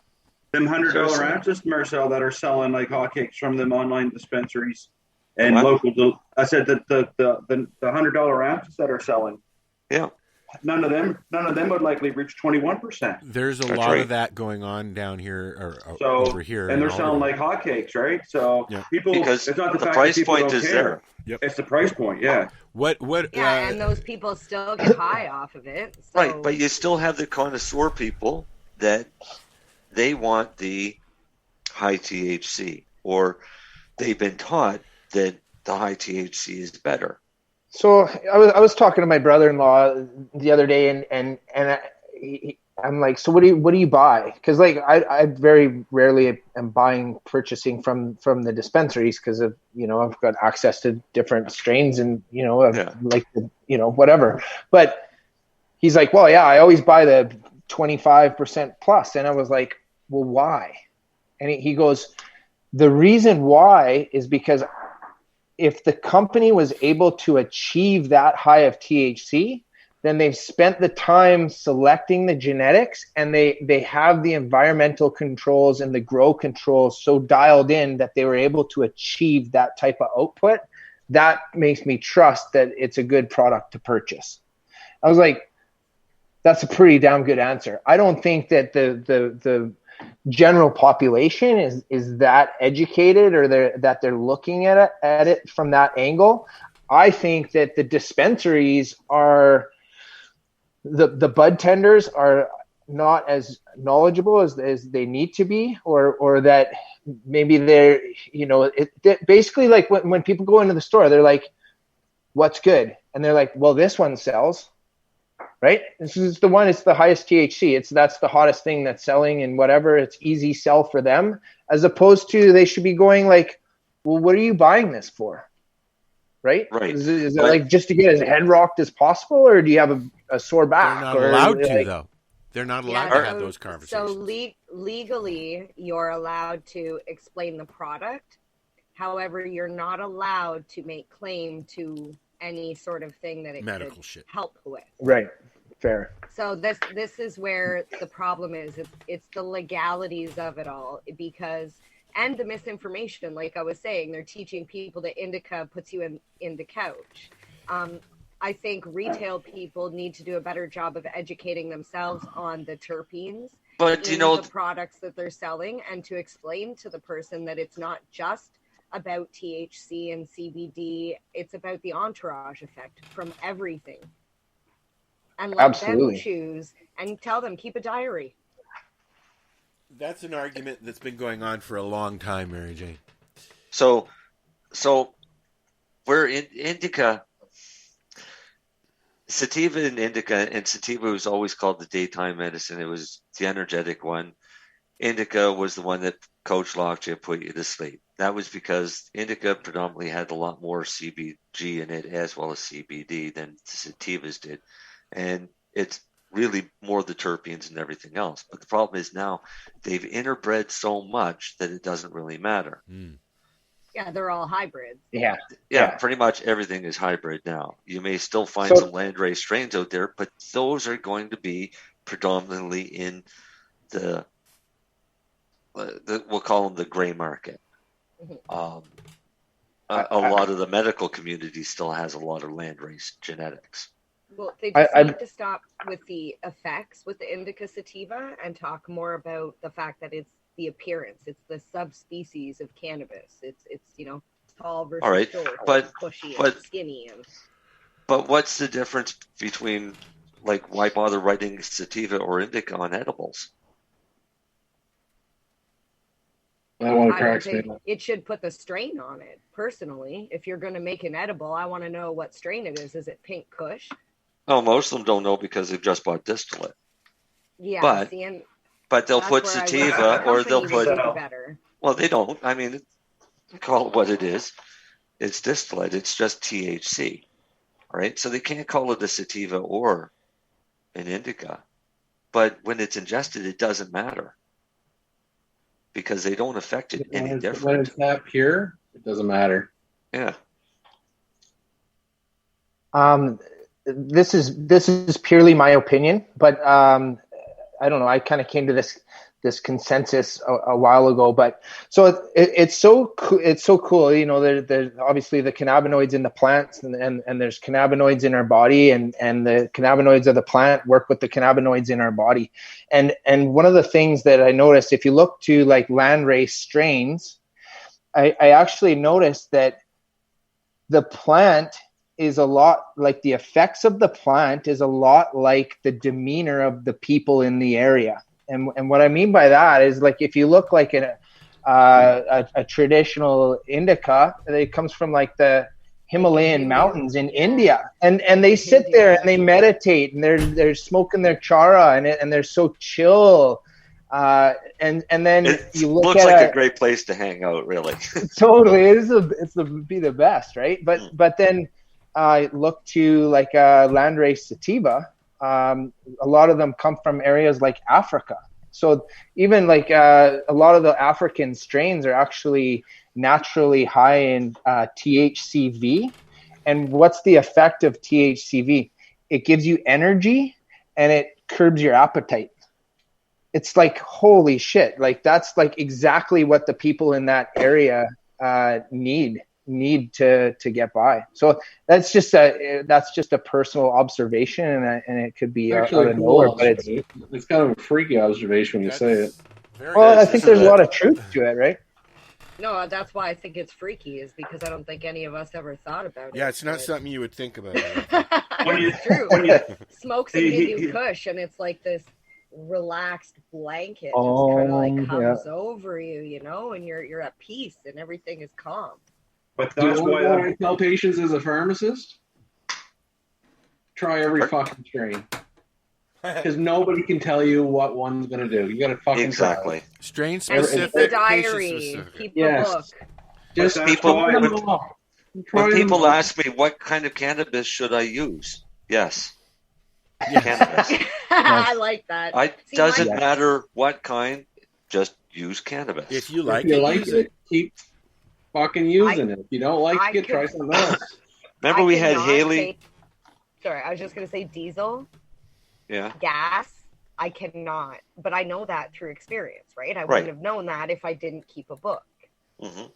Them $100 ounces, Marcel, that are selling like hotcakes from them online dispensaries and local. I said that the $100 ounces that are selling. Yeah. None of them would likely reach 21%. There's a lot of that going on down here or over here, and they're selling like hotcakes, right? So people, because it's not the fact price that people point don't is care. there. Yep. It's the price point, yeah. And those people still get high off of it. So. Right, but you still have the connoisseur people that they want the high THC, or they've been taught that the high THC is better. So I was talking to my brother-in-law the other day, and I'm like, so what do you buy? Because like I very rarely am purchasing from the dispensaries because of I've got access to different strains and like whatever. But he's like, well, yeah, I always buy the 25% plus, and I was like, well, why? And he goes, the reason why is because if the company was able to achieve that high of THC, then they've spent the time selecting the genetics, and they have the environmental controls and the grow controls so dialed in that they were able to achieve that type of output. That makes me trust that it's a good product to purchase. I was like, that's a pretty damn good answer. I don't think that the general population is that educated or that they're looking at it from that angle. I think that the dispensaries are the bud tenders are not as knowledgeable as they need to be, or that maybe they're basically like when people go into the store, they're like, what's good? And they're like, well, this one sells. Right? This is the one, it's the highest THC. That's the hottest thing that's selling and whatever. It's easy sell for them, as opposed to they should be going like, well, what are you buying this for? Right? Right. Is it like just to get as head rocked as possible, or do you have a sore back? They're not allowed to, though. They're not allowed to have those conversations. So legally, you're allowed to explain the product. However, you're not allowed to make claim to any sort of thing that it medical could shit help with. Right. Fair. So this is where the problem is. It's the legalities of it all, because and the misinformation. Like I was saying, they're teaching people that indica puts you in the couch. I think retail people need to do a better job of educating themselves on the terpenes, but the products that they're selling, and to explain to the person that it's not just about THC and CBD. It's about the entourage effect from everything. And let them choose, and tell them, keep a diary. That's an argument that's been going on for a long time, Mary Jane. So we're in indica, sativa and indica, and sativa was always called the daytime medicine. It was the energetic one. Indica was the one that Coach locked you, put you to sleep. That was because indica predominantly had a lot more CBG in it as well as CBD than sativas did. And it's really more the terpenes and everything else. But the problem is now they've interbred so much that it doesn't really matter. Mm. Yeah, they're all hybrids. Yeah, pretty much everything is hybrid now. You may still find some landrace strains out there, but those are going to be predominantly in the we'll call them the gray market. A lot of the medical community still has a lot of landrace genetics. Well, they just need to stop with the effects with the indica sativa and talk more about the fact that it's the appearance. It's the subspecies of cannabis. It's tall versus short, but bushy and skinny. But what's the difference between, like, why bother writing sativa or indica on edibles? It should put the strain on it. Personally, if you're going to make an edible, I want to know what strain it is. Is it Pink Kush? Oh, most of them don't know because they've just bought distillate. Yeah, but they'll put sativa or they'll put. Better. Well, they don't. I mean, call it what it is. it's distillate. It's just THC. All right. So they can't call it a sativa or an indica. But when it's ingested, it doesn't matter because they don't affect it any different. When it's not pure, it doesn't matter. Yeah. This is purely my opinion, but I don't know. I kind of came to this consensus a while ago, but so it's so cool. You know, there's obviously the cannabinoids in the plants, and there's cannabinoids in our body, and the cannabinoids of the plant work with the cannabinoids in our body. And one of the things that I noticed, if you look to like landrace strains, I actually noticed that the plant is a lot like the effects of the plant is a lot like the demeanor of the people in the area. And what I mean by that is, like, if you look like a traditional indica, it comes from like the Himalayan mountains in India, and they sit there and they meditate, and they're smoking their chara, and they're so chill. And then you look looks at like a great place to hang out, really. Totally, it's be the best, right? But then look to like landrace sativa. A lot of them come from areas like Africa. So even like a lot of the African strains are actually naturally high in THCV. And what's the effect of THCV? It gives you energy and it curbs your appetite. It's like, holy shit. Like, that's like exactly what the people in that area need to get by. So that's just a personal observation, and it could be Actually, out of nowhere, but it's kind of a freaky observation when you say it. Well, I think there's a lot of truth to it, right? No, that's why I think it's freaky, is because I don't think any of us ever thought about it. Yeah, it's not something you would think about. It's true. Smoke some Hindu Kush, and it's like this relaxed blanket just kind of like comes over you, you know, and you're at peace and everything is calm. But that's why I tell patients as a pharmacist, try every fucking strain. Because nobody can tell you what one's going to do. You got to fucking exactly try. Strain specific, keep the diary, keep the book. Just people. When people ask me what kind of cannabis should I use, yes, cannabis. I like that. It doesn't matter what kind. Just use cannabis. If you like it, keep fucking using it. If you don't like it, try something else. Remember we had Haley. Sorry, I was just going to say diesel. Yeah. Gas, I cannot. But I know that through experience, right? I wouldn't have known that if I didn't keep a book. Mm-hmm.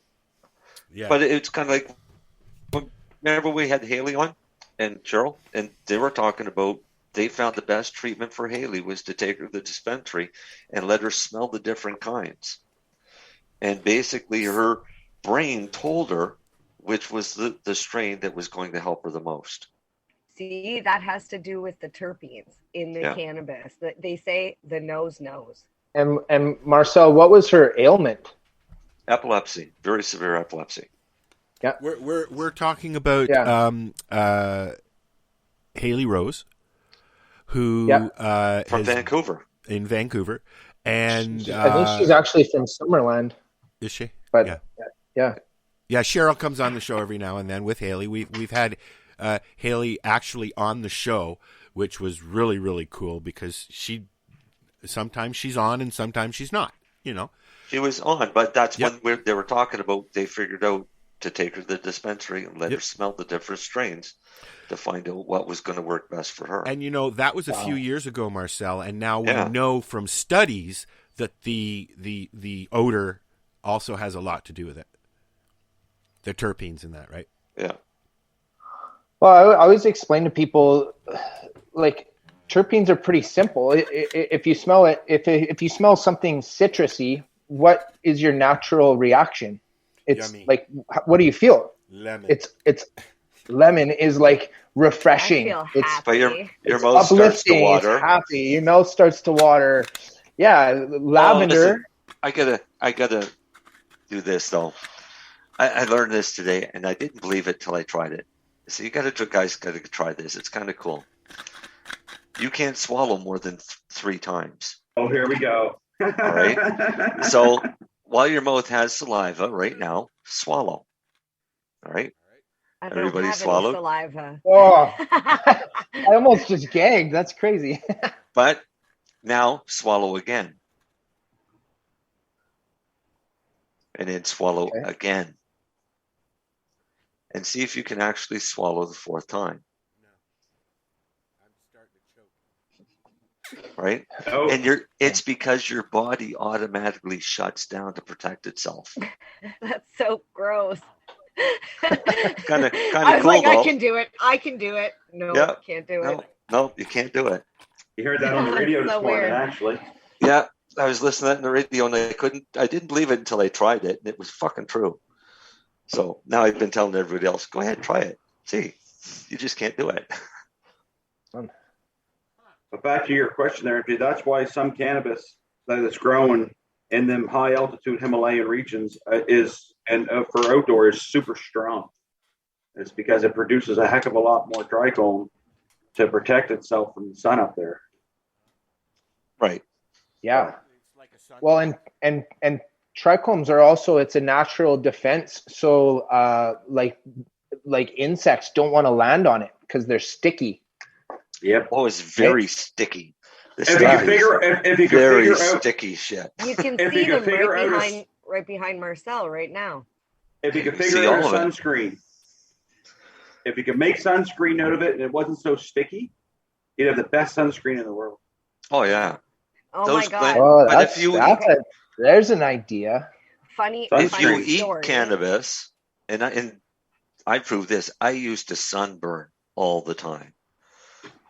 Yeah. But it's kind of like, remember we had Haley on and Cheryl, and they were talking about they found the best treatment for Haley was to take her to the dispensary and let her smell the different kinds. And basically her brain told her which was the strain that was going to help her the most. See, that has to do with the terpenes in the cannabis. They say the nose knows. And Marcel, what was her ailment? Epilepsy, very severe epilepsy. Yeah, we're talking about Haley Rose, who from Vancouver. In Vancouver, and I think she's actually from Summerland. Is she? But yeah. Cheryl comes on the show every now and then with Haley. We've had Haley actually on the show, which was really, really cool because sometimes she's on and sometimes she's not, you know. She was on, but that's when they were talking about, they figured out to take her to the dispensary and let her smell the different strains to find out what was going to work best for her. And, you know, that was a few years ago, Marcel, and now we know from studies that the odor also has a lot to do with it. The terpenes in that, right? Yeah. Well, I always explain to people, like, terpenes are pretty simple. If you smell it, if you smell something citrusy, what is your natural reaction? It's yummy. Like, what do you feel? Lemon. It's lemon is like refreshing. But your mouth starts to water. It's happy. Your mouth starts to water. Yeah, lavender. I gotta do this though. I learned this today, and I didn't believe it till I tried it. So you guys gotta try this. It's kind of cool. You can't swallow more than 3 times. Oh, here we go. All right. So while your mouth has saliva right now, swallow. All right. I don't Everybody have swallowed. any saliva. Oh, I almost just gagged. That's crazy. But now swallow again. And then swallow again. And see if you can actually swallow the fourth time. Right? Oh. And it's because your body automatically shuts down to protect itself. That's so gross. kind of I was cool, like, though. I can do it. No, Yeah. can't do it. No, you can't do it. You heard that on the radio So this morning, weird. actually. Yeah, I was listening to that on the radio, and I didn't believe it until I tried it, and it was fucking true. So now I've been telling everybody else, go ahead, try it. See, you just can't do it. But back to your question there, Anthony, that's why some cannabis that is grown in them high altitude Himalayan regions for outdoor is super strong. It's because it produces a heck of a lot more trichome to protect itself from the sun up there. Right. Yeah. Well, and trichomes are also, it's a natural defense. So like insects don't want to land on it because they're sticky. Yep. Oh, it's very sticky. If you can figure out sticky shit. You can If see you can them figure right behind Marcel right now. If you can figure out a sunscreen, if you can make sunscreen out of it and it wasn't so sticky, you'd have the best sunscreen in the world. Oh yeah. Oh my God. Oh, there's an idea. Funny. If you eat story. cannabis, and I prove this, I used to sunburn all the time.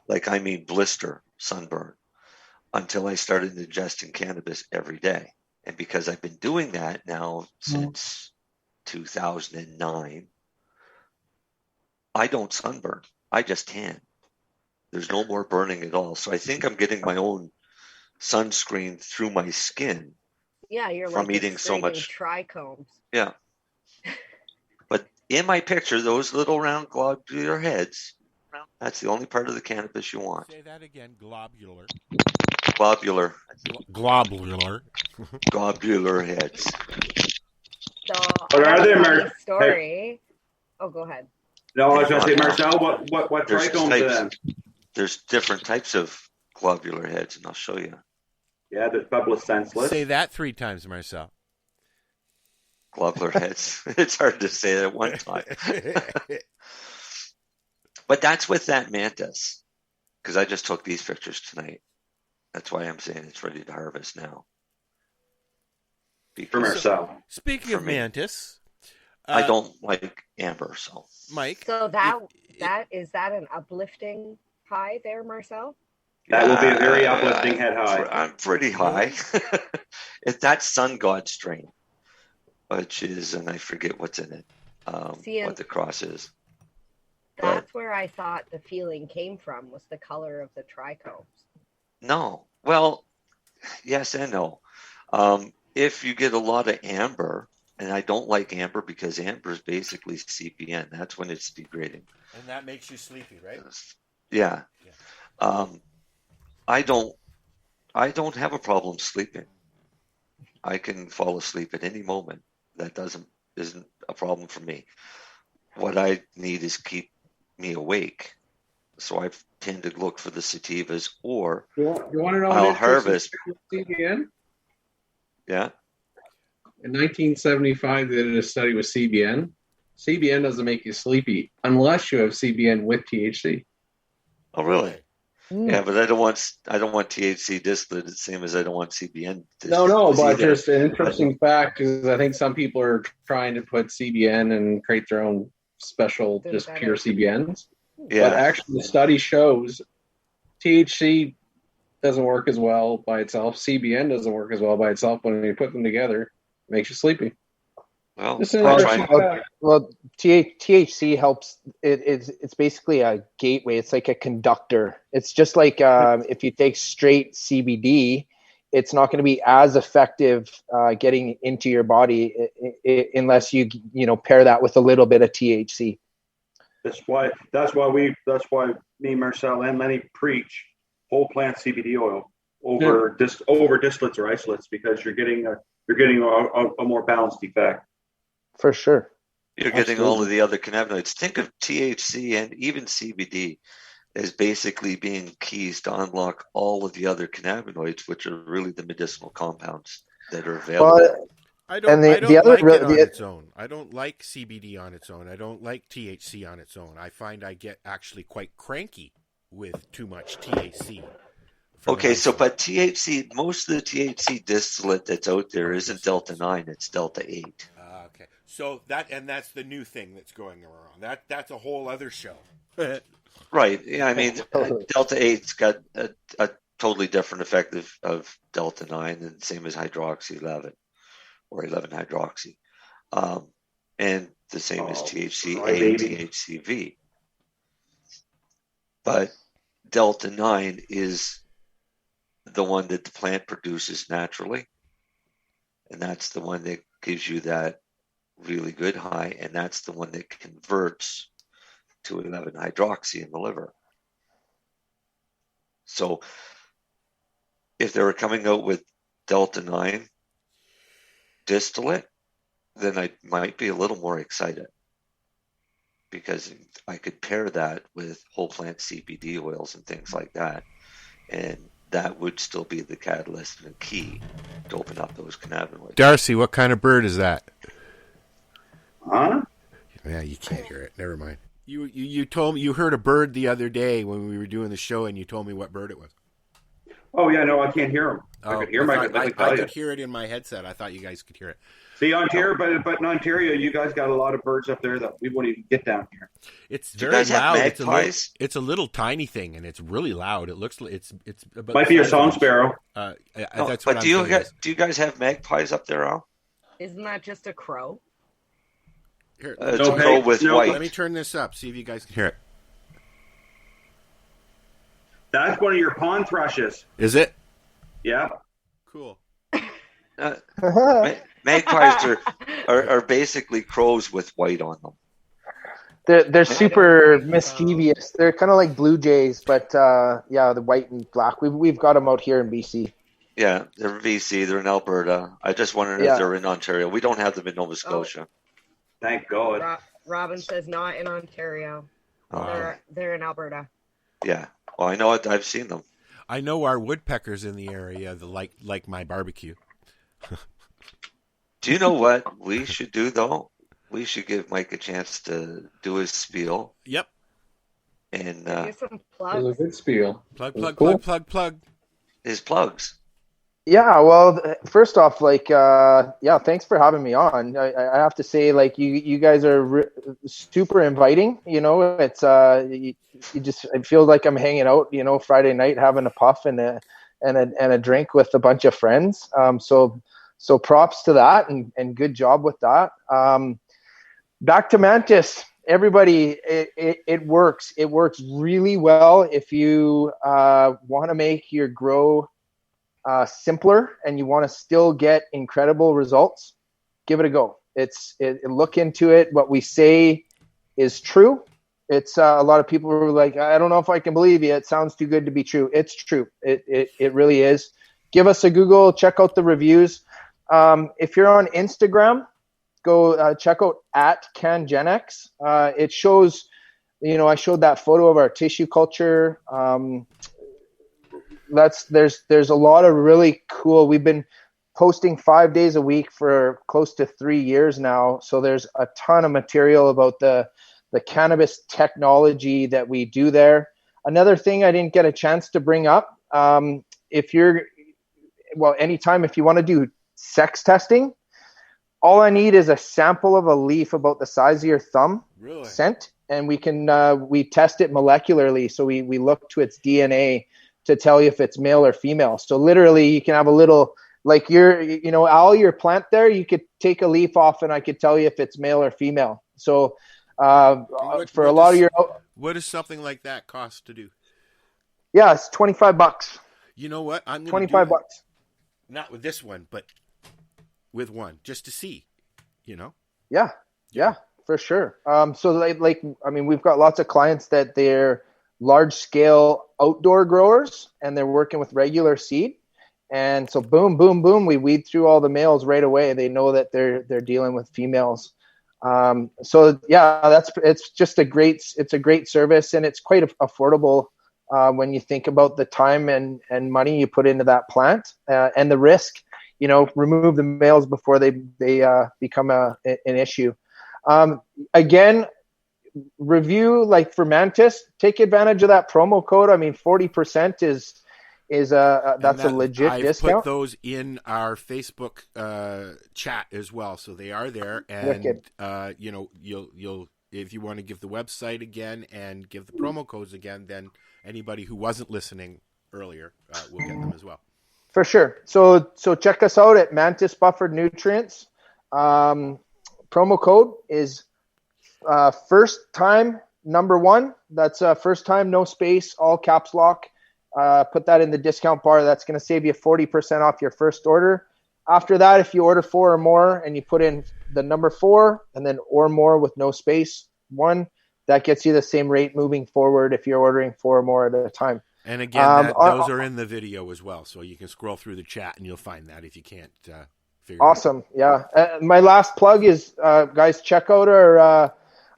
Like, I mean, blister sunburn, until I started ingesting cannabis every day. And because I've been doing that now since 2009, I don't sunburn. I just tan. There's no more burning at all. So I think I'm getting my own sunscreen through my skin. Yeah, you're from like eating so much trichomes. Yeah. But in my picture, those little round globular heads, that's the only part of the cannabis you want. Say that again. Globular. Globular. Globular. Globular heads. So, But are there, funny story. Oh, go ahead. No, I was going to say, Marcel, what There's trichomes then? There's different types of globular heads, and I'll show you. Yeah, there's bubbless senseless. Say that 3 times, Marcel. Globular heads. It's hard to say it at one time. But that's with that mantis, because I just took these pictures tonight. That's why I'm saying it's ready to harvest now. For Marcel. Speaking of mantis, I don't like amber, so Mike. So that is that an uplifting high there, Marcel? That will be a very uplifting head high. I'm pretty high. That's Sun God strain, which is, and I forget what's in it, what the cross is. That's where I thought the feeling came from, was the color of the trichomes. No. Well, yes and no. If you get a lot of amber, and I don't like amber because amber is basically CPN. That's when it's degrading. And that makes you sleepy, right? Yeah. I don't have a problem sleeping. I can fall asleep at any moment. That isn't a problem for me. What I need is keep me awake. So I tend to look for the sativas, or you want to know I'll harvest CBN? Yeah. In 1975, they did a study with CBN. CBN doesn't make you sleepy unless you have CBN with THC. Oh, really? Yeah, but I don't want THC distillate the same as I don't want CBN. No, but just an interesting fact is I think some people are trying to put CBN and create their own special, just pure CBNs. Yeah. But actually, the study shows THC doesn't work as well by itself. CBN doesn't work as well by itself. When you put them together, it makes you sleepy. Well, THC helps. It's basically a gateway. It's like a conductor. It's just like if you take straight CBD, it's not going to be as effective getting into your body unless you pair that with a little bit of THC. That's why me, Marcel, and Lenny preach whole plant CBD oil over distillates or isolates, because you're getting a more balanced effect. For sure. You're getting all of the other cannabinoids. Think of THC and even CBD as basically being keys to unlock all of the other cannabinoids, which are really the medicinal compounds that are available. I don't like it on its own. I don't like CBD on its own. I don't like THC on its own. I find I get actually quite cranky with too much THC. Okay, but THC, most of the THC distillate that's out there isn't Delta 9, it's Delta 8. Okay. So that's the new thing that's going around. That's a whole other show. Right. Yeah, I mean, Delta 8's got a totally different effect of Delta 9, and same as hydroxy 11 or 11 hydroxy. And the same as THC-A and THC-V. But Delta 9 is the one that the plant produces naturally. And that's the one that gives you that really good high. And that's the one that converts to 11 hydroxy in the liver. So if they were coming out with Delta 9 distillate, then I might be a little more excited, because I could pair that with whole plant CBD oils and things like that, and that would still be the catalyst and key to open up those cannabinoids. Darcy, what kind of bird is that? Huh? Yeah, you can't hear it. Never mind. You told me you heard a bird the other day when we were doing the show, and you told me what bird it was. Oh yeah, no, I can't hear him. Oh, I could hear I could hear it in my headset. I thought you guys could hear it. See, Ontario, but in Ontario, you guys got a lot of birds up there that we won't even get down here. It's very loud. It's a little tiny thing, and it's really loud. It looks it's about might be a song sparrow. That's but do you guys have magpies up there, Al? Isn't that just a crow? Here, it's a crow with white. Let me turn this up. See if you guys can hear it. That's one of your pond thrushes. Is it? Yeah. Cool. Magpies are basically crows with white on them. They're super mischievous. They're kind of like blue jays, but the white and black. We've got them out here in BC. Yeah, they're in BC. They're in Alberta. I just wondered if they're in Ontario. We don't have them in Nova Scotia. Thank God. Robin says not in Ontario. They're in Alberta. Yeah. Well, I know it. I've seen them. I know our woodpeckers in the area like my barbecue. Do you know what we should do, though? We should give Mike a chance to do his spiel. Yep. Some And plugs. It was a good spiel. Plug. His plugs. Yeah, well, first off, thanks for having me on. I have to say, you guys are super inviting. You know, it's I feel like I'm hanging out, Friday night having a puff and a drink with a bunch of friends. So props to that and good job with that. Back to Mantis, everybody, it works. It works really well if you want to make your grow simpler and you want to still get incredible results. Give it a go. Look into it. What we say is true. It's a lot of people are like, I don't know if I can believe you. It sounds too good to be true. It's true. It really is. Give us a Google. Check out the reviews. If you're on Instagram, go check out @CanGenX. It shows, I showed that photo of our tissue culture. There's a lot of really cool. We've been posting 5 days a week for close to 3 years now. So there's a ton of material about the cannabis technology that we do there. Another thing I didn't get a chance to bring up, anytime if you want to do sex testing, all I need is a sample of a leaf about the size of your thumb, scent, and we can we test it molecularly. So we look to its DNA to tell you if it's male or female. So literally you can have a little, like your plant there, you could take a leaf off and I could tell you if it's male or female. So what does something like that cost to do? Yeah, it's $25. You know what? I'm $25. Not with this one, but with one, just to see, Yeah, for sure. We've got lots of clients that they're large scale outdoor growers and they're working with regular seed. And so boom, boom, boom, we weed through all the males right away. They know that they're dealing with females. So yeah, it's just a great service, and it's quite affordable when you think about the time and money you put into that plant and the risk. Remove the males before they become an issue. Again, review, like for Mantis, take advantage of that promo code. I mean, 40% is that's a legit discount. I've put those in our Facebook chat as well, so they are there. And you'll if you want to give the website again and give the promo codes again, then anybody who wasn't listening earlier will get them as well. For sure. So check us out at Mantis Buffered Nutrients. Promo code is first time #1. That's first time, no space, all caps lock. Put that in the discount bar. That's going to save you 40% off your first order. After that, if you order 4 or more and you put in the number 4 and then or more with no space 1, that gets you the same rate moving forward if you're ordering 4 or more at a time. And again, those are in the video as well, so you can scroll through the chat and you'll find that if you can't figure awesome. it out. Yeah. My last plug is, guys, check out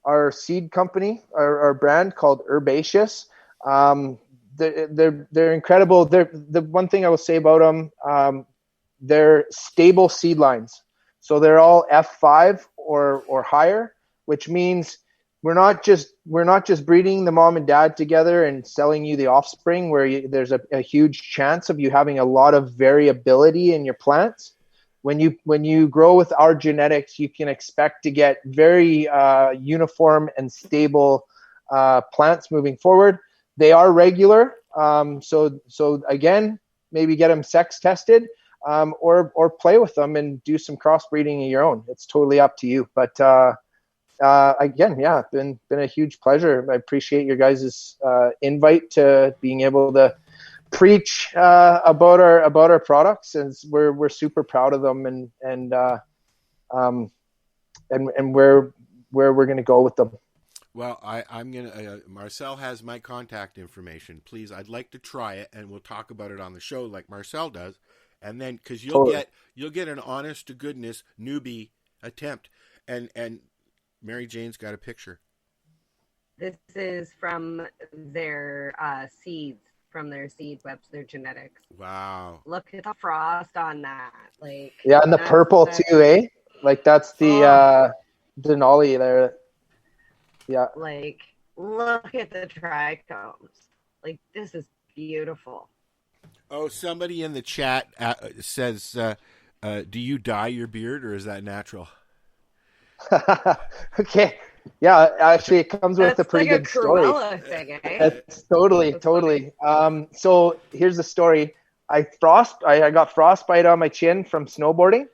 our seed company, our brand called Herbaceous. They're incredible. The one thing I will say about them, they're stable seed lines. So they're all F5 or higher, which means we're not just breeding the mom and dad together and selling you the offspring where there's a huge chance of you having a lot of variability in your plants. When you grow with our genetics, you can expect to get very uniform and stable plants moving forward. They are regular. So again, maybe get them sex tested, or play with them and do some crossbreeding of your own. It's totally up to you. But again, yeah, been a huge pleasure. I appreciate your guys' invite to being able to preach about our products, and we're super proud of them and where we're gonna go with them. Well, I'm gonna. Marcel has my contact information. Please, I'd like to try it, and we'll talk about it on the show like Marcel does, and then because you'll get an honest to goodness newbie attempt, and Mary Jane's got a picture. This is from their seeds, from their seed webs, their genetics. Wow! Look at the frost on that, like and the purple too, eh? Like that's the Denali there. Yeah. Like, look at the trichomes. Like, this is beautiful. Oh, somebody in the chat says, do you dye your beard or is that natural? Okay. Yeah, actually, it comes with a pretty good story. Thing, eh? That's totally. So here's the story. I got frostbite on my chin from snowboarding.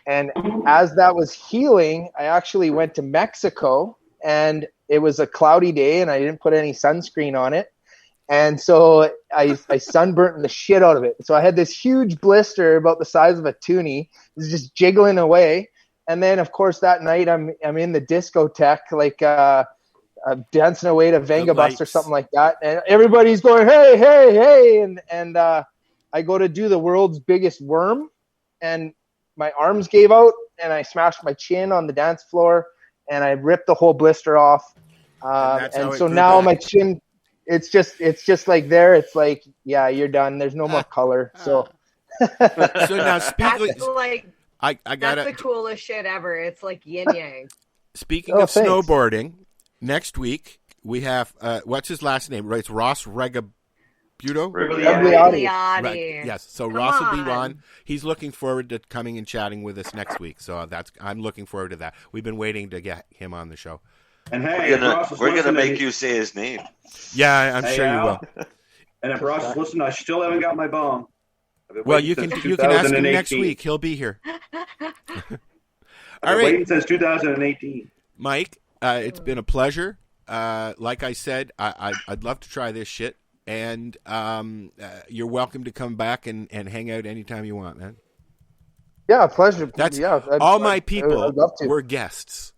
And as that was healing, I actually went to Mexico. And it was a cloudy day, and I didn't put any sunscreen on it. And so I sunburnt the shit out of it. So I had this huge blister about the size of a toonie. It was just jiggling away. And then, of course, that night I'm in the discotheque, like dancing away to Vengabus or something like that. And everybody's going, hey, hey, hey. And I go to do the world's biggest worm, and my arms gave out, and I smashed my chin on the dance floor. And I ripped the whole blister off, and so now my chin, it's just like there. It's like, yeah, you're done. There's no more color. So now speaking, I got that's the coolest shit ever. It's like yin yang. Speaking of snowboarding, next week we have what's his last name? Right, it's Ross Regabuto. Right. Yes, so Ross will be on. He's looking forward to coming and chatting with us next week. So I'm looking forward to that. We've been waiting to get him on the show. And hey, we're gonna make you say his name. Yeah, I'm sure you will. And if Ross is listening, I still haven't got my bong. Well, you can ask him next week. He'll be here. All right. Waiting since 2018. Mike, it's been a pleasure. Like I said, I'd love to try this shit. And you're welcome to come back and hang out anytime you want, man. Yeah, pleasure. All my people were guests,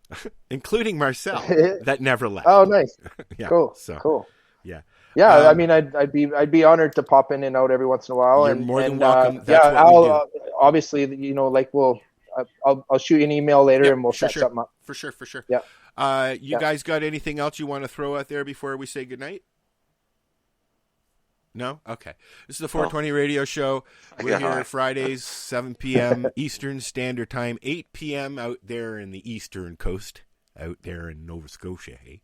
including Marcel, that never left. Oh, nice. Yeah, cool. Cool. Yeah. Yeah, I mean, I'd be honored to pop in and out every once in a while. You're more than welcome. That's what we do. Obviously, like I'll shoot you an email later and we'll set something up. For sure. Yeah. You guys got anything else you want to throw out there before we say goodnight? No? Okay. This is the 420 Radio Show. We're here Fridays, 7 p.m. Eastern Standard Time, 8 p.m. out there in the Eastern Coast, out there in Nova Scotia, hey?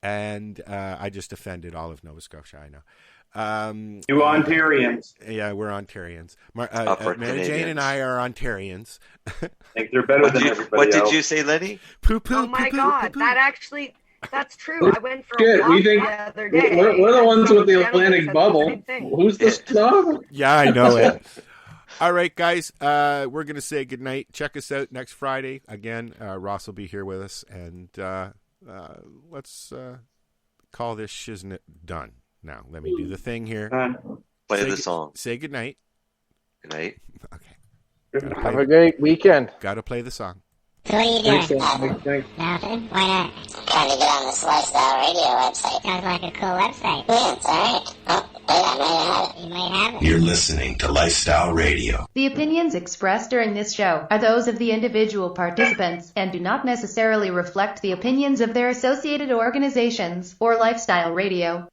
And I just offended all of Nova Scotia, I know. You Ontarians. Yeah, we're Ontarians. Mary Jane and I are Ontarians. I think they're better than everybody What else. did you say, Lenny? Oh my God, that's true. I went for a walk we think the other day. we're the ones with the Atlantic bubble. Who's the snob? Yeah, I know it. All right, guys, we're going to say goodnight. Check us out next Friday. Again, Ross will be here with us, and let's call this shiznit done. Now, let me do the thing here. Play the song. Say goodnight. Good night. Okay. Have a great weekend. Got to play the song. So what are you doing? Thanks. Nothing? Why not? Trying to get on this lifestyle radio website. Sounds like a cool website. Yeah, it's alright. Oh, wait, I might have it. You might have it. You're listening to Lifestyle Radio. The opinions expressed during this show are those of the individual participants and do not necessarily reflect the opinions of their associated organizations or Lifestyle Radio.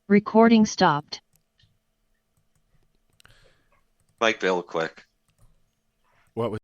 Recording stopped. Mike, real quick. What was